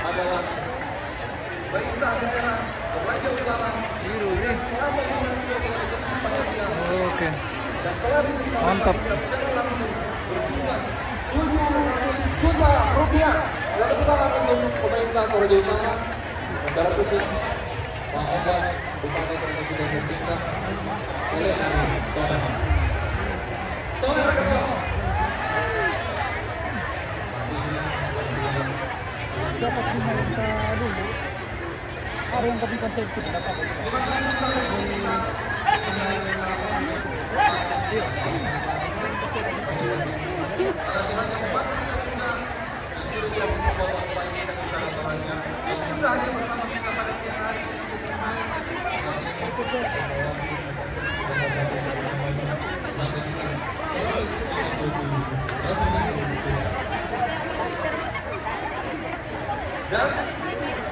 adalah Baista daerah Toraja Utara biru ini. Oke. Mantap. 700 juta rupiah. Lalu kita akan untuk pemerintah Toraja Utara secara khusus Pak Obat Bupati Toraja Utara tercinta oleh Toraja. Toraja kedua. Dapat kita dulu. Ada yang tapi konsepsi dapat. Dan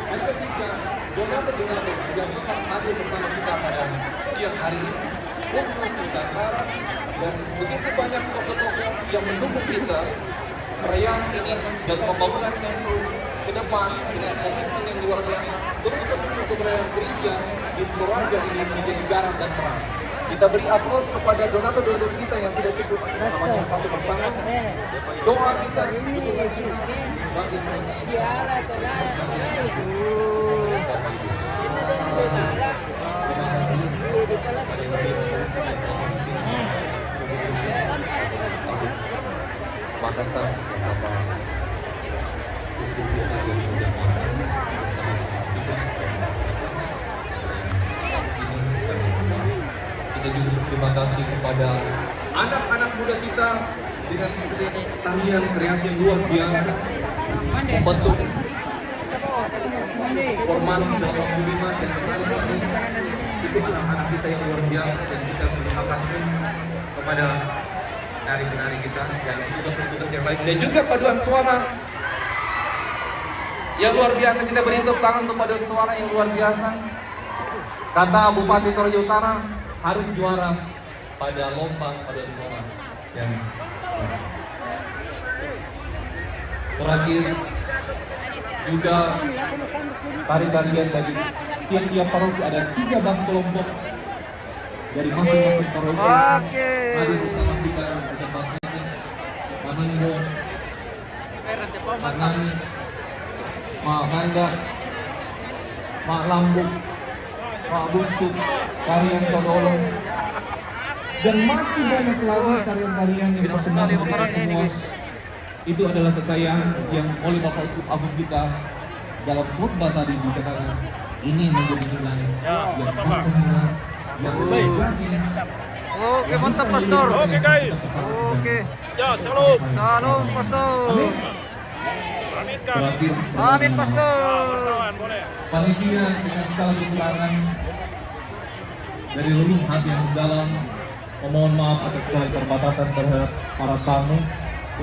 yang ketiga, donatur-donatur yang hadir bersama kita pada siang hari ini untuk Nusantara dan begitu banyak tokoh-tokoh yang mendukung kita perayaan ini dan pembangunan sentrum ke depan dengan komitmen yang luar biasa terus untuk perayaan gereja di Toraja ini menjadi garam dan terang. Kita beri aplaus kepada donatur-donatur kita yang tidak sebut namanya satu persatu. Doa kita dukungan kita bagi manusia. Makassar, Bapak Diskusi yang sudah masuk bersama kita juga berterima kasih kepada anak-anak muda kita dengan tarian kreasi yang luar biasa membentuk formasi dalam pembimbingan dan lain-lain. Itu anak-anak kita yang luar biasa dan kita berterima kasih kepada penari-penari kita dan tugas-tugas yang lain dan juga paduan suara yang luar biasa. Kita beri tepuk tangan untuk paduan suara yang luar biasa. Kata Bupati Toraja Utara harus juara pada lomba paduan suara. Dan terakhir juga tari-tarian dari tiap-tiap paroki ada 13 kelompok dari masing-masing paroki hadir bersama kita di tempat karena Mak Ganda, Mak Lambung, Mak Busuk, Tarian Todolong, dan masih banyak lagi tarian-tarian yang dipersembahkan kepada semua. Itu adalah kekayaan yang oleh Bapak Uskup Agung kita dalam khotbah tadi dikatakan ini menjadi nilai yang terhina, yang menjadi. Oke, mantap Pastor. Oke guys. Oke. Ya, shalom. Shalom Pastor. Aminkan. Terakhir, Amin Pastor. Boleh. panitia dengan segala kekurangan dari lubuk hati yang mendalam memohon maaf atas segala keterbatasan terhadap para tamu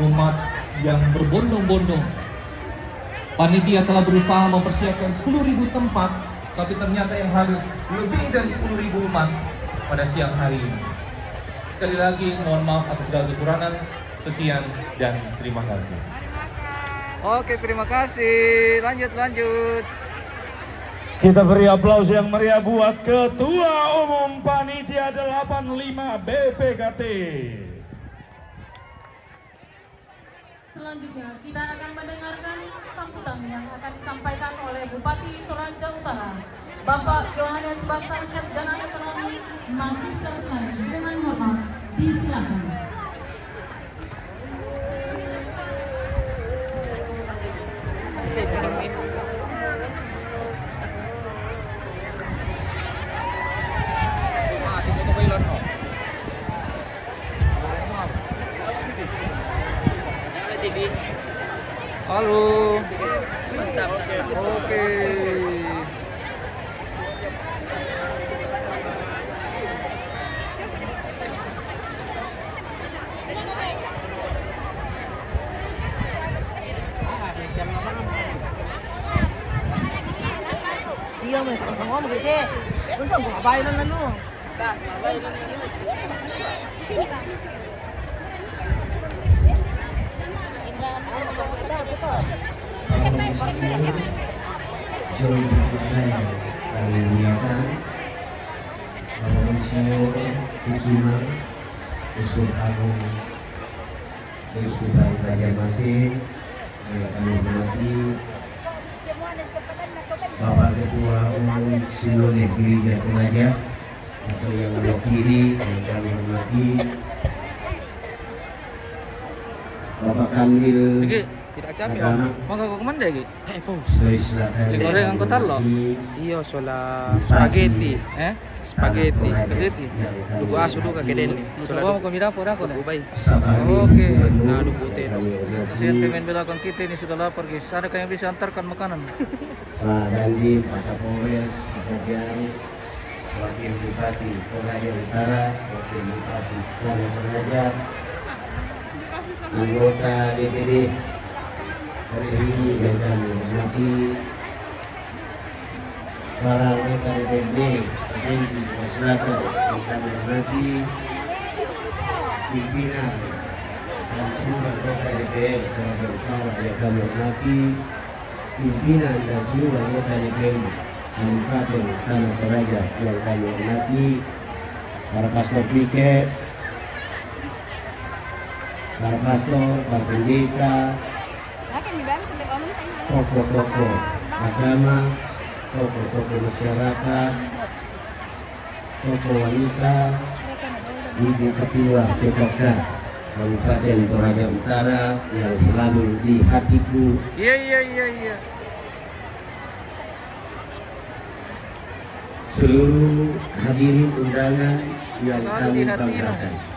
umat yang berbondong-bondong. Panitia telah berusaha mempersiapkan 10.000 tempat, tapi ternyata yang hadir lebih dari 10.000 umat pada siang hari ini. Sekali lagi mohon maaf atas segala kekurangan. Sekian dan terima kasih. Oke, terima kasih. Lanjut. Kita beri aplaus yang meriah buat Ketua Umum Panitia 85 BPKT. Selanjutnya kita akan mendengarkan sambutan yang akan disampaikan oleh Bupati Toraja Utara, Bapak Yohanes Basar, Sarjana Ekonomi, Magister Sains. Dengan hormat, disilakan. Halo. Mantap. Oke. Iya, mas, sama begitu. Untuk ngapain lu? Ngapain lu? Di sini, Pak. Jauh budaya kami muliakan Bapak Monsinyur Hukiman Uskup Agung Keuskupan Banjarmasin, yang kami hormati Bapak Ketua Umum Sinode Gereja Toraja atau yang mewakili, yang kami hormati Bapak Kamil tidak capek om. Mau ke kemana lagi? Goreng angkutan lo? Iya, sola spaghetti. Spaghetti. Duku asu duka keden nih. Sola mau komida apa aku nih? Baik. Oke. Nah, duku teh. Kasihan pemain belakang kita ini sudah lapar guys. Adakah yang bisa antarkan makanan? Pak Dandi, Pak Kapolres, Pak Kopian, Wakil Bupati Toraja Utara, Wakil Bupati Toraja, anggota DPD RRI yang kami hormati, para anggota DPD Provinsi Sulawesi Selatan yang kami hormati, pimpinan dan seluruh anggota DPR Toraja Utara yang kami hormati, pimpinan dan seluruh anggota DPR Kabupaten Tanah Toraja yang kami hormati, para pastor piket, para pastor, para pendeta, tokoh-tokoh agama, tokoh-tokoh masyarakat, tokoh wanita, ibu ketua PKK Kabupaten Toraja Utara yang selalu di hatiku. Iya. Seluruh hadirin undangan yang kami banggakan.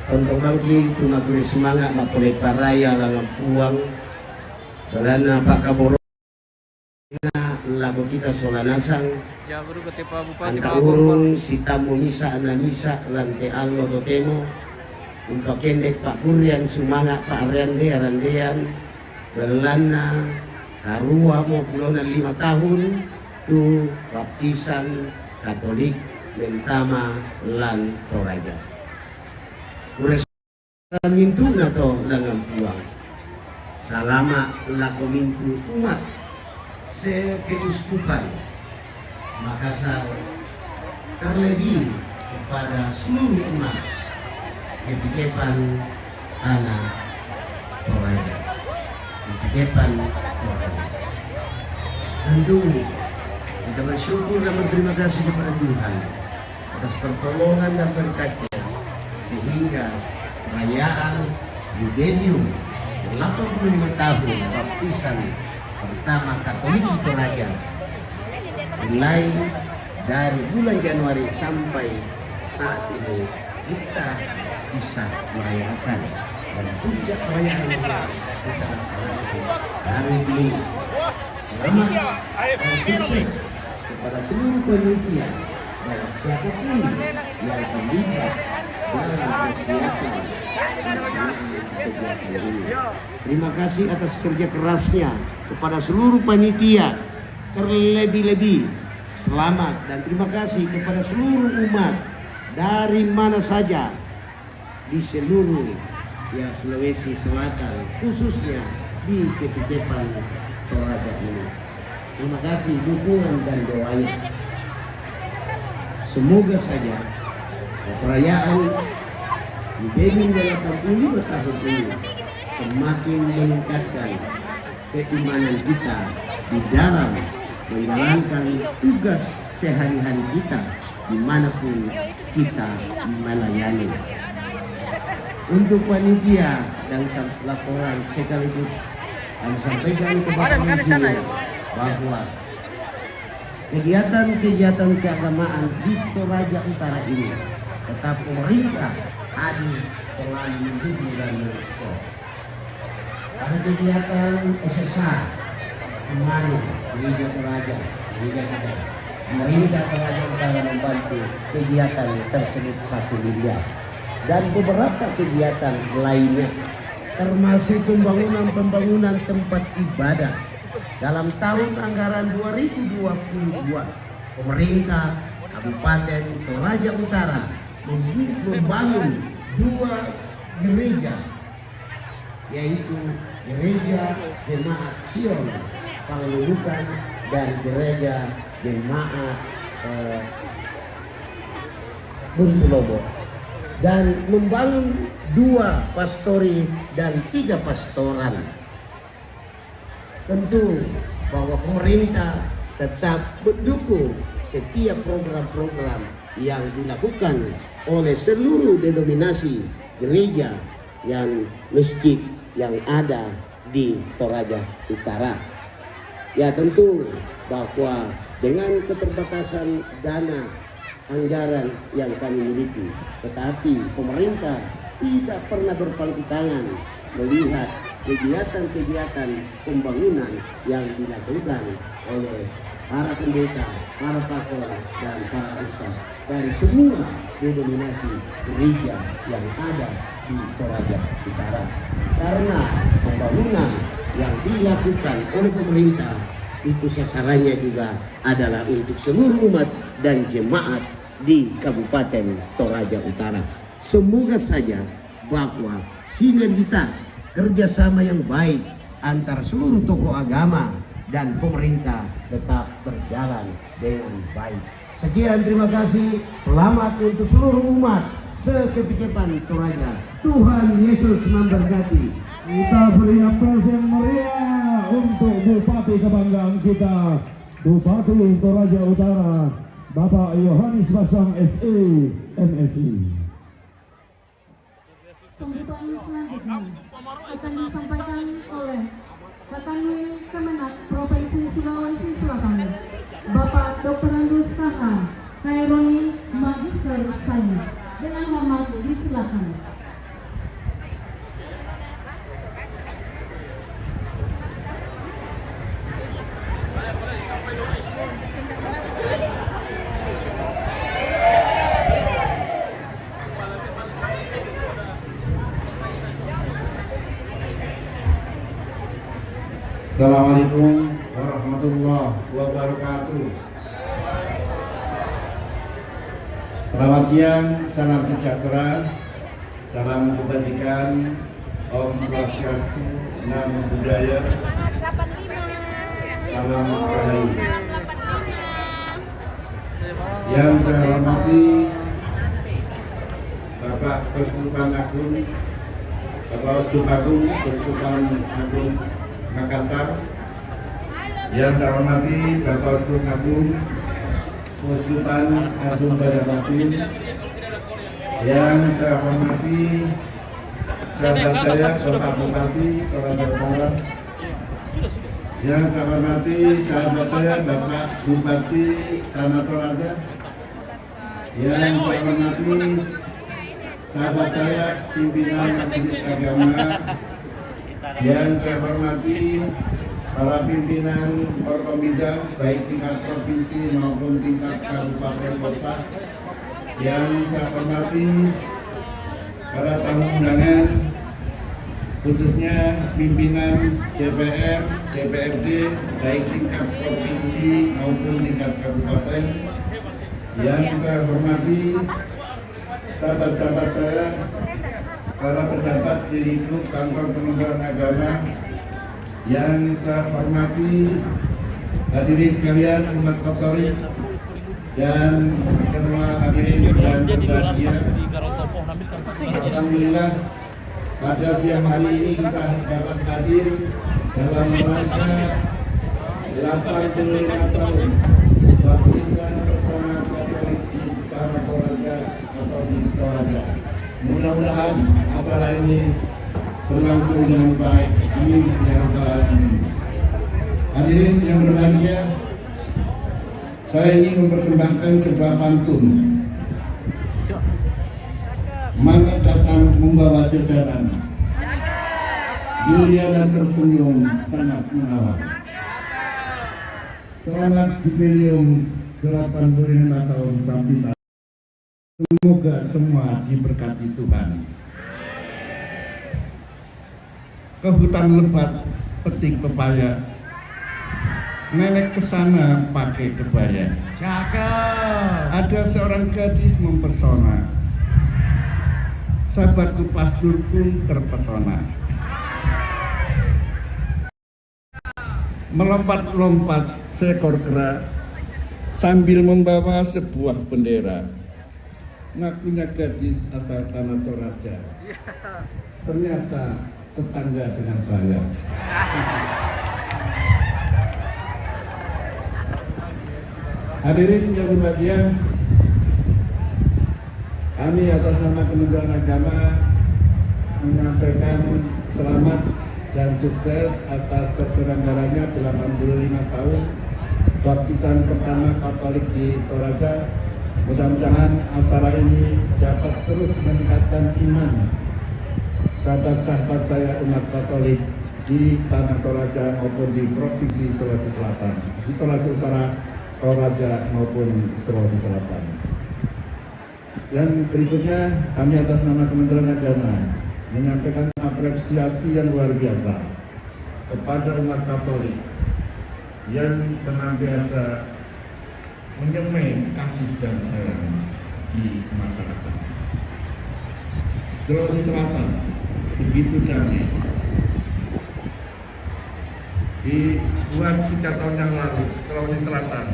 Untuk bangki tuna beri semangat mapoleh paraya dalam puang karena Pak Kaboro lagu kita solanasang anta urung si tamu misa ana misa lante allo totemo untuk kendek Pak Kurian semangat Pak Randean belana harua mau pulonan 5 tahun tu baptisan Katolik mentama lan Toraja. Ures mintu nato langan puang salama lako mintu umat sekeuskupan Makassar terlebih kepada seluruh umat Kepikepan Tanah Toraja. Kepikepan Toraja. Tentu kita bersyukur dan berterima kasih kepada Tuhan atas pertolongan dan berkat-Nya sehingga perayaan jubileum 85 tahun baptisan pertama Katolik di Toraja mulai dari bulan Januari sampai saat ini kita bisa merayakan, dan puncak perayaan kita laksanakan hari ini. Selamat dan sukses kepada seluruh panitia dan siapapun yang terlibat dalam persiapan kegiatan ini. Terima kasih atas kerja kerasnya kepada seluruh panitia. Terlebih-lebih selamat dan terima kasih kepada seluruh umat dari mana saja di seluruh Sulawesi Selatan, khususnya di Kepikepan Toraja ini. Terima kasih dukungan dan doanya. Semoga saja perayaan jubileum 85 tahun ini semakin meningkatkan keimanan kita di dalam menjalankan tugas sehari-hari kita dimanapun kita melayani. Untuk panitia dan laporan sekaligus kami sampaikan kepada Presiden bahwa kegiatan-kegiatan keagamaan di Toraja Utara ini tetap pemerintah hadir selalu mendukung dan mensupport. Ada kegiatan SSA kemarin Gereja Toraja, Gereja kita, pemerintah Toraja Utara membantu kegiatan tersebut 1 miliar dan beberapa kegiatan lainnya, termasuk pembangunan tempat ibadah. Dalam tahun anggaran 2022, pemerintah Kabupaten Toraja Utara membangun 2 gereja, yaitu Gereja Jemaat Sion Panglulukan dan Gereja Jemaat Buntulobo, dan membangun 2 pastori dan 3 pastoran. Tentu bahwa pemerintah tetap mendukung setiap program-program yang dilakukan oleh seluruh denominasi gereja yang masjid yang ada di Toraja Utara. Ya, tentu bahwa dengan keterbatasan dana anggaran yang kami miliki, tetapi pemerintah tidak pernah berpangku tangan melihat kegiatan-kegiatan pembangunan yang dilakukan oleh para pendeta, para pastor, dan para ustaz dari semua denominasi gereja yang ada di Toraja Utara. Karena pembangunan yang dilakukan oleh pemerintah itu sasarannya juga adalah untuk seluruh umat dan jemaat di Kabupaten Toraja Utara. Semoga saja bahwa sinergitas kerjasama yang baik antar seluruh tokoh agama dan pemerintah tetap berjalan dengan baik. Sekian, terima kasih. Selamat untuk seluruh umat sekepikepan Toraja. Tuhan Yesus memberkati. Kita beri aplaus yang meriah untuk Bupati kebanggaan kita, Bupati Toraja Utara, Bapak Yohanes Basang SE, MSI. Sambutan selanjutnya akan disampaikan oleh Kakanwil Kemenak Provinsi Sulawesi Selatan, Bapak Dr. Andus Kaka Kaironi, Magister Sains. Dengan hormat disilakan. Assalamualaikum warahmatullahi wabarakatuh. Selamat siang, salam sejahtera, salam kebajikan, Om Swastiastu, Namo Buddhaya, salam Rahayu. Yang saya hormati Bapak Bapak Keuskupan Agung, Bapak Uskup Agung, Keuskupan Agung Makassar. Yang saya hormati Bapak Uskup Agung, Keuskupan Agung Banjarmasin. Yang saya hormati sahabat saya Bapak Bupati Toraja Utara. Yang saya hormati sahabat saya Bapak Bupati Tanah Toraja. Yang saya hormati sahabat saya pimpinan Majelis Agama. Yang saya hormati para pimpinan Forkombida baik tingkat provinsi maupun tingkat kabupaten kota. Yang saya hormati para tamu undangan, khususnya pimpinan DPR, DPRD baik tingkat provinsi maupun tingkat kabupaten. Yang saya hormati sahabat-sahabat saya, para pejabat di lingkup kantor Kementerian Agama. Yang saya hormati hadirin sekalian umat Katolik dan semua hadirin yang berbahagia. Alhamdulillah pada siang hari ini kita dapat hadir dalam rangka 85 tahun baptisan pertama Katolik di Tanah Toraja atau di Toraja. Mudah-mudahan acara ini berlangsung dengan baik. Amin ya rabbal alamin. Hadirin yang berbahagia, saya ingin mempersembahkan sebuah pantun. Mana datang membawa jajanan, Juliana tersenyum sangat menawan. Selamat jubileum 85 tahun baptisan. Semoga semua diberkati Tuhan. Ke hutan lebat petik pepaya, nenek kesana pakai kebaya. Cakep. Ada seorang gadis mempesona, sahabatku pastur pun terpesona. Melompat-lompat seekor kera sambil membawa sebuah bendera. Ngakunya gadis asal Tanah Toraja, ternyata tetangga dengan saya. Hadirin yang berbahagia, kami atas nama Kementerian Agama menyampaikan selamat dan sukses atas terselenggaranya 85 tahun baptisan pertama Katolik di Toraja. Mudah-mudahan acara ini dapat terus meningkatkan iman sahabat-sahabat saya umat Katolik di Tanah Toraja maupun di Provinsi Sulawesi Selatan, di Toraja Utara, Toraja maupun Sulawesi Selatan. Dan berikutnya kami atas nama Kementerian Agama menyampaikan apresiasi yang luar biasa kepada umat Katolik yang senantiasa menyemai kasih dan sayang di masyarakat. Sulawesi Selatan begitu damai. Di 2-3 tahun yang lalu, Sulawesi Selatan,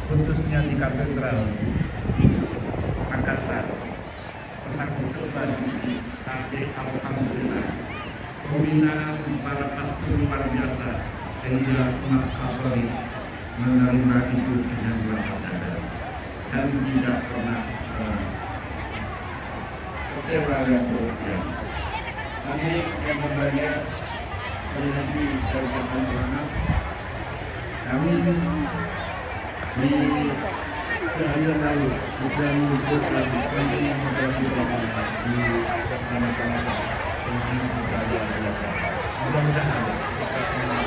khususnya di Katedral Makassar, pernah dicoba diuji, tapi alhamdulillah pembinaan para pastor luar biasa sehingga umat Katolik menerima itu dengan lapang dada dan tidak pernah kecewa yang berlebihan. Kami yang berbahagia sekali lagi saya ucapkan selamat. Kami di seharian lalu juga menunjukkan pentingnya moderasi beragama di Tanah Toraja dengan budaya biasa. Mudah-mudahan kita semua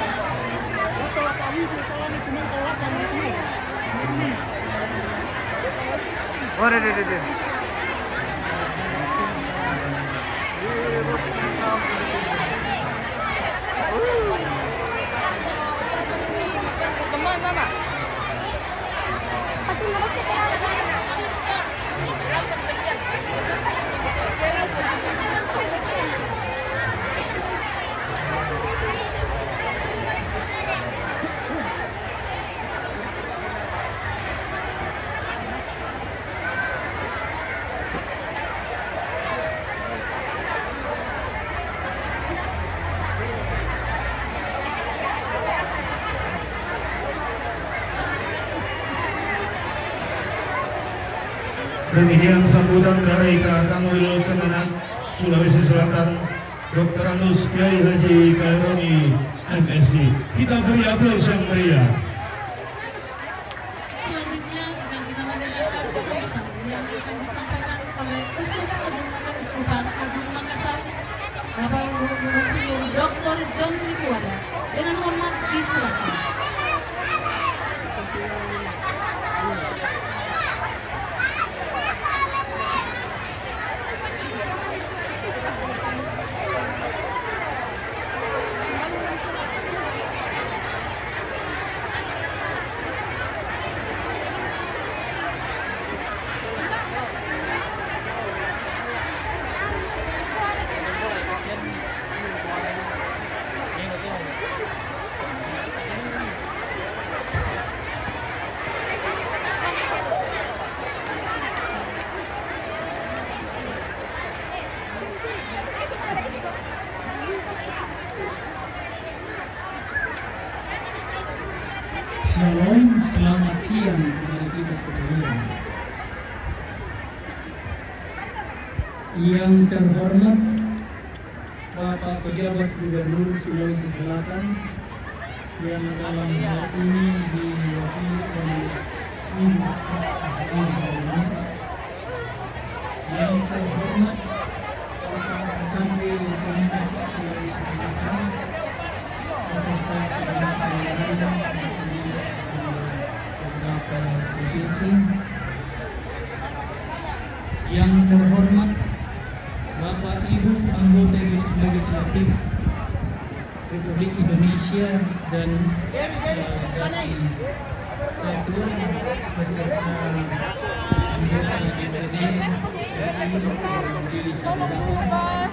Demikian sambutan dari Kanwil Kemenak Sulawesi Selatan Dr. Anus Kiai Haji Kaironi MSc. Kita beri aplaus yang meriah. Selanjutnya akan kita mendengarkan sambutan yang akan disampaikan oleh Keuskupan Agung Makassar, Bapak Monsinyur Dr. John Ripuwada. Dengan hormat disilakan. Shalom, selamat siang kepada kita sekalian. Yang terhormat Bapak Pejabat Gubernur Sulawesi Selatan yang dalam hal ini diwakili oleh Ibu Ahmad. Yang terhormat Bapak Kanwil Kemenak Sulawesi Selatan beserta segenap jajaran provinsi. Yang terhormat Bapak Ibu anggota legislatif Republik Indonesia dan dari satu beserta anggota DPD RI Sabarapan.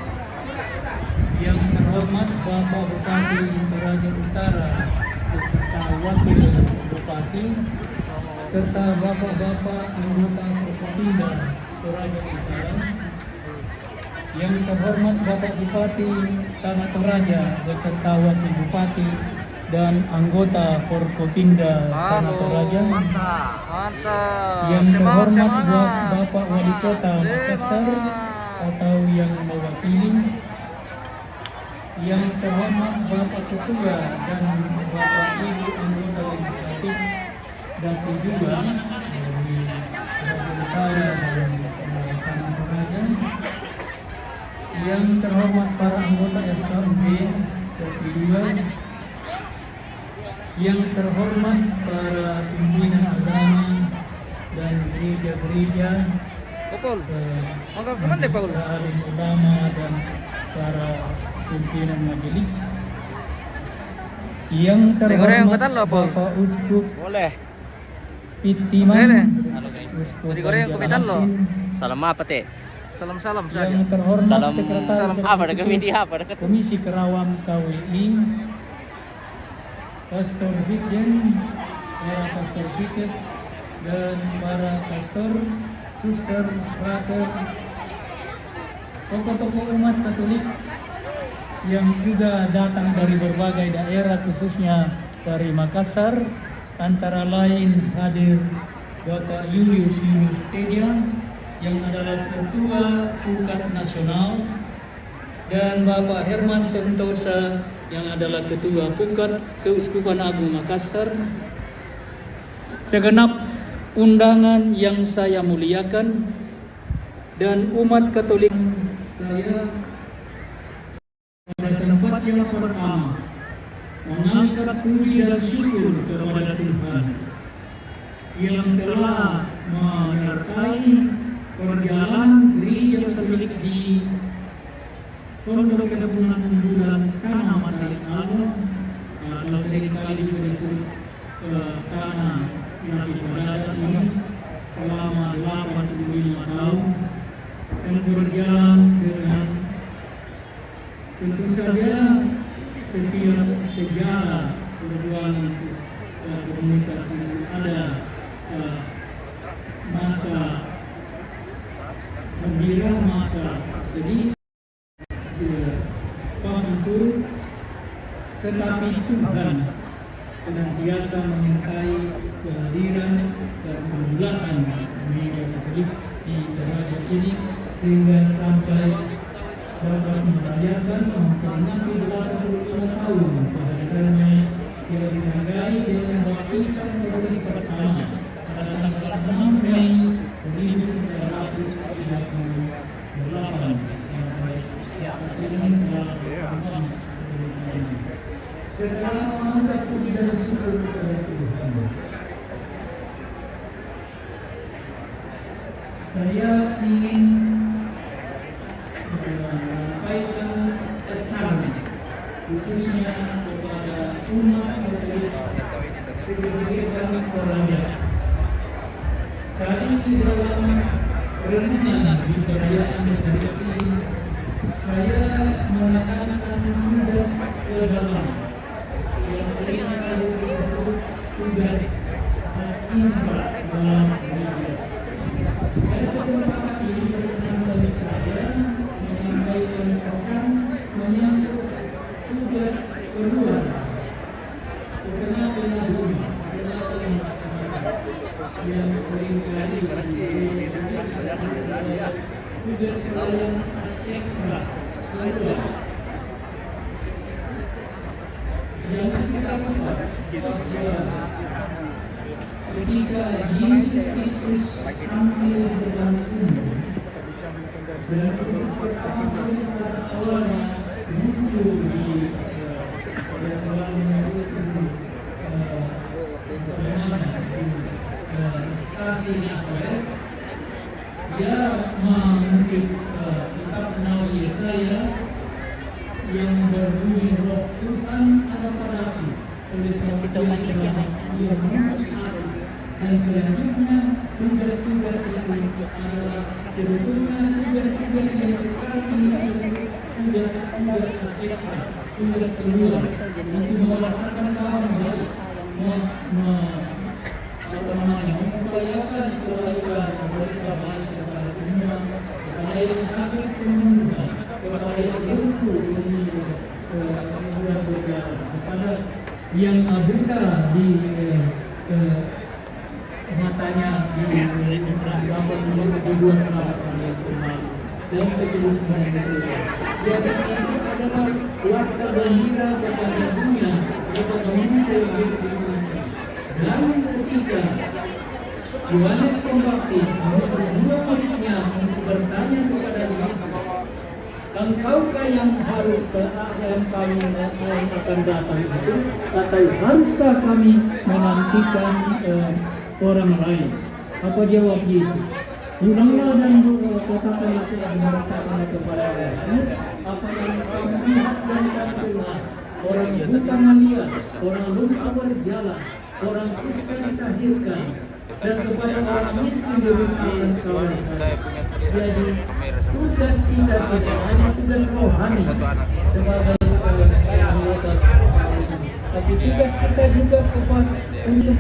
Yang terhormat Bapak Bupati Toraja Utara beserta Wakil Bupati serta bapak-bapak anggota Forkopimda Toraja Utara. Yang terhormat Bapak Bupati Tanah Toraja beserta Wakil Bupati dan anggota Forkopimda Tanah Toraja. Yang terhormat Bapak Wali Kota Makassar atau yang mewakili. Yang terhormat Bapak Ketua dan Bapak Ibu anggota legislatif Dapil 2 dari Toraja Utara dan Tanah Toraja. Yang terhormat para anggota FKUB Dapil 2. Yang terhormat para pimpinan agama dan gereja-gereja, alim ulama dan para pimpinan majelis. Yang terhormat Bapak Uskup Pitiman, Uskup Banjarmasin. Salam apa teh? Salam saja. Yang terhormat Salam Sekretaris apa? Ada Eksekutif Komisi Kerawang KWI, Pastor Brigjen, para Pastor Piket dan para pastor, suster, frater, tokoh-tokoh umat Katolik yang juga datang dari berbagai daerah khususnya dari Makassar, antara lain hadir Bapak Julius Tedia yang adalah Ketua UKAT Nasional dan Bapak Herman Sentosa yang adalah Ketua PUKAT Keuskupan Agung Makassar. Segenap undangan yang saya muliakan dan umat Katolik, saya pada tempat yang pertama mengangkat puji dan syukur kepada Tuhan yang telah menyertai perjalanan gereja Katolik di Pondok Kedepungan Unggulan Tanah Matahari Allah, atau seringkali juga disebut Tanah Nabi Padadat ini, selama 85 tahun dan berjalan dengan tentu saja setiap segala perjuangan komunitas itu ada masa gembira, masa sedih, pasang surut, tetapi Tuhan senantiasa menyertai kehadiran dan pergulatan gereja Katolik di ini sehingga sampai dapat merayakan memperingati 85 tahun kehadirannya yang ditandai dengan baptisan yang pertama pada tanggal 6 Mei 1938. Setelah mengucap puji dan syukur kepada Tuhan, saya ingin menyampaikan pesan khususnya kepada umat Katolik sebagai Toraja. Kali dalam renungan di perayaan Ekaristi, saya menekankan tugas keagamaan yang sering kali disebut tugas intra dalam gereja. Pada kesempatan ini perkenan dari saya menyampaikan pesan menyangkut tugas kedua sebenarnya bumi yang sering kali tugas pelayan ekstra yang kita bahas ketika Yesus Kristus tampil dalam umum dan pertama kali pada awalnya muncul di stasi Nazaret, dia mengutip kitab Nabi Yesaya yang berbunyi Roh Tuhan ada padaku, oleh sebab dia mengutus aku. Dan selanjutnya tugas-tugas itu adalah sebetulnya tugas-tugas yang sekarang ini sudah tugas ekstra, tugas kedua untuk melakukan kawan baik, mempercayakan kebaikan mereka baik kepada semua, kepada yang sakit penyembuhan, kepada yang lumpuh kemudian berjalan, kepada yang buta di matanya dibangun menurut ribuan tahun yang kemarin dan seterusnya. Jadi itu adalah warta gembira kepada dunia, kepada manusia yang hidup di Indonesia. Dan ketika Yohanes Pembaptis kedua muridnya untuk bertanya kepada Yesus, engkaukah yang harus yang kami akan datang itu, atau haruskah kami menantikan orang lain? Apa jawab Yesus? Ulanglah dan katakanlah telah merasakan kepada Yesus apa yang kamu lihat dan katakanlah. Orang buta melihat, orang lumpuh berjalan, orang kusta ditahirkan, dan kepada orang miskin diberikan kawan. Jadi tugas kita hanya tugas rohani sebagai anggota, tapi tugas kita juga untuk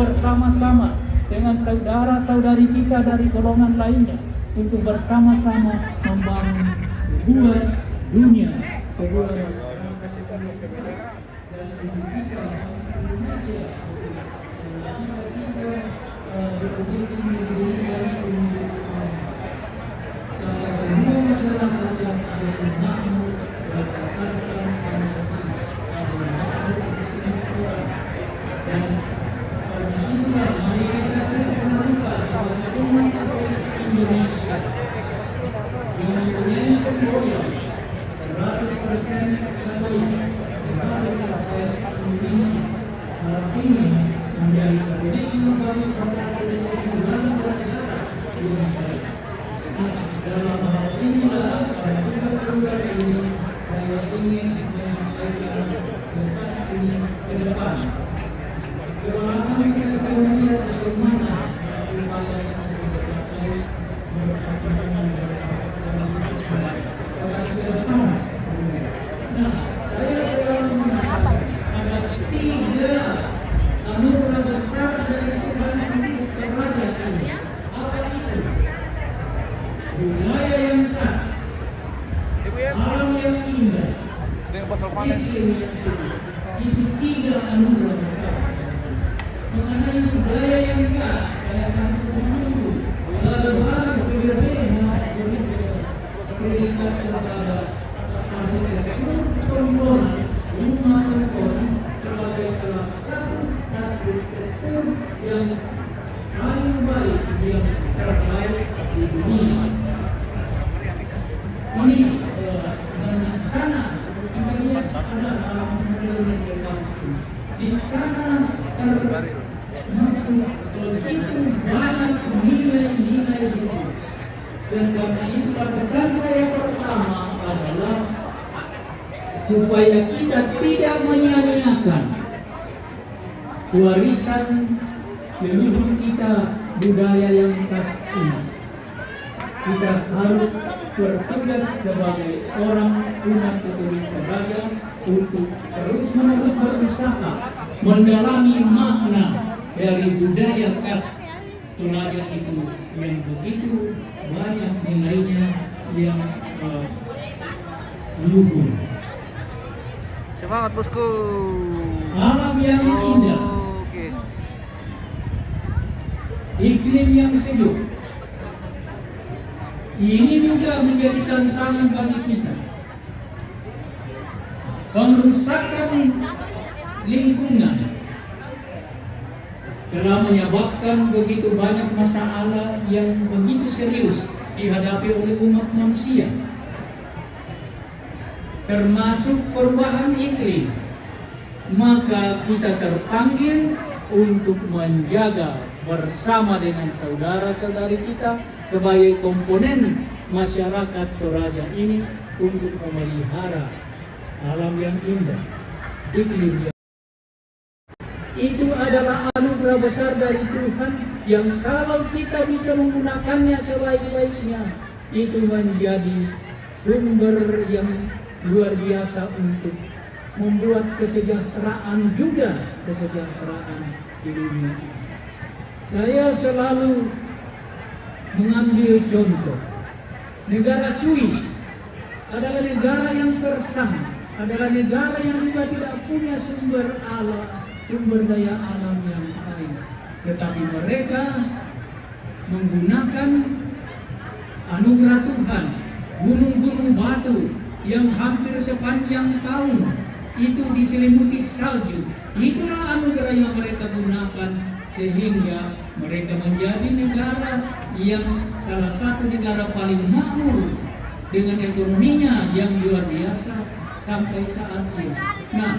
bersama-sama dengan saudara-saudari kita dari golongan lainnya untuk bersama-sama membangun sebuah dunia, sebuah dan pendidikan Indonesia. Semua masyarakat yang ada di makmur berdasarkan dan inilah mari kita terbuka sebagai umat Indonesia yang mempunyai semboyan 100% Katolik, 100% Indonesia. Harap ini menjadi Katolik yang baik pada dalam bernegara yang baik. Dalam hal inilah pada tugas kedua ini saya ingin menyampaikan pesan ini ke depan. Kebelakang kita sedang melihat bagaimana upaya yang sudah terjadi Nah, saya selalu mengatakan ada 3 anugerah besar dari Tuhan untuk kerajaan ini. Apa itu? Budaya yang khas, alam yang indah, iklim yang sejuk. Itu 3 anugerah besar. Mengenai budaya yang khas, saya akan sebut dulu. Lalu baru PBB supaya kita tidak menyia-nyiakan warisan leluhur kita, budaya yang khas ini. Kita harus bertugas sebagai orang umat Katolik Toraja untuk terus-menerus berusaha mendalami makna dari budaya khas Toraja itu yang begitu banyak nilainya yang luhur. Semangat bosku. Alam yang indah, iklim yang sejuk, ini juga menjadi tantangan bagi kita. Pengrusakan lingkungan telah menyebabkan begitu banyak masalah yang begitu serius dihadapi oleh umat manusia, termasuk perubahan iklim. Maka kita terpanggil untuk menjaga bersama dengan saudara-saudari kita sebagai komponen masyarakat Toraja ini untuk memelihara alam yang indah, iklim yang itu adalah anugerah besar dari Tuhan yang kalau kita bisa menggunakannya sebaik-baiknya, itu menjadi sumber yang luar biasa untuk membuat kesejahteraan juga, kesejahteraan di dunia. Saya selalu mengambil contoh negara Swiss adalah negara yang tersang, adalah negara yang juga tidak punya sumber daya alam yang lain, tetapi mereka menggunakan anugerah Tuhan, gunung-gunung batu yang hampir sepanjang tahun itu diselimuti salju. Itulah anugerah yang mereka gunakan sehingga mereka menjadi negara yang salah satu negara paling makmur dengan ekonominya yang luar biasa sampai saat ini. Nah,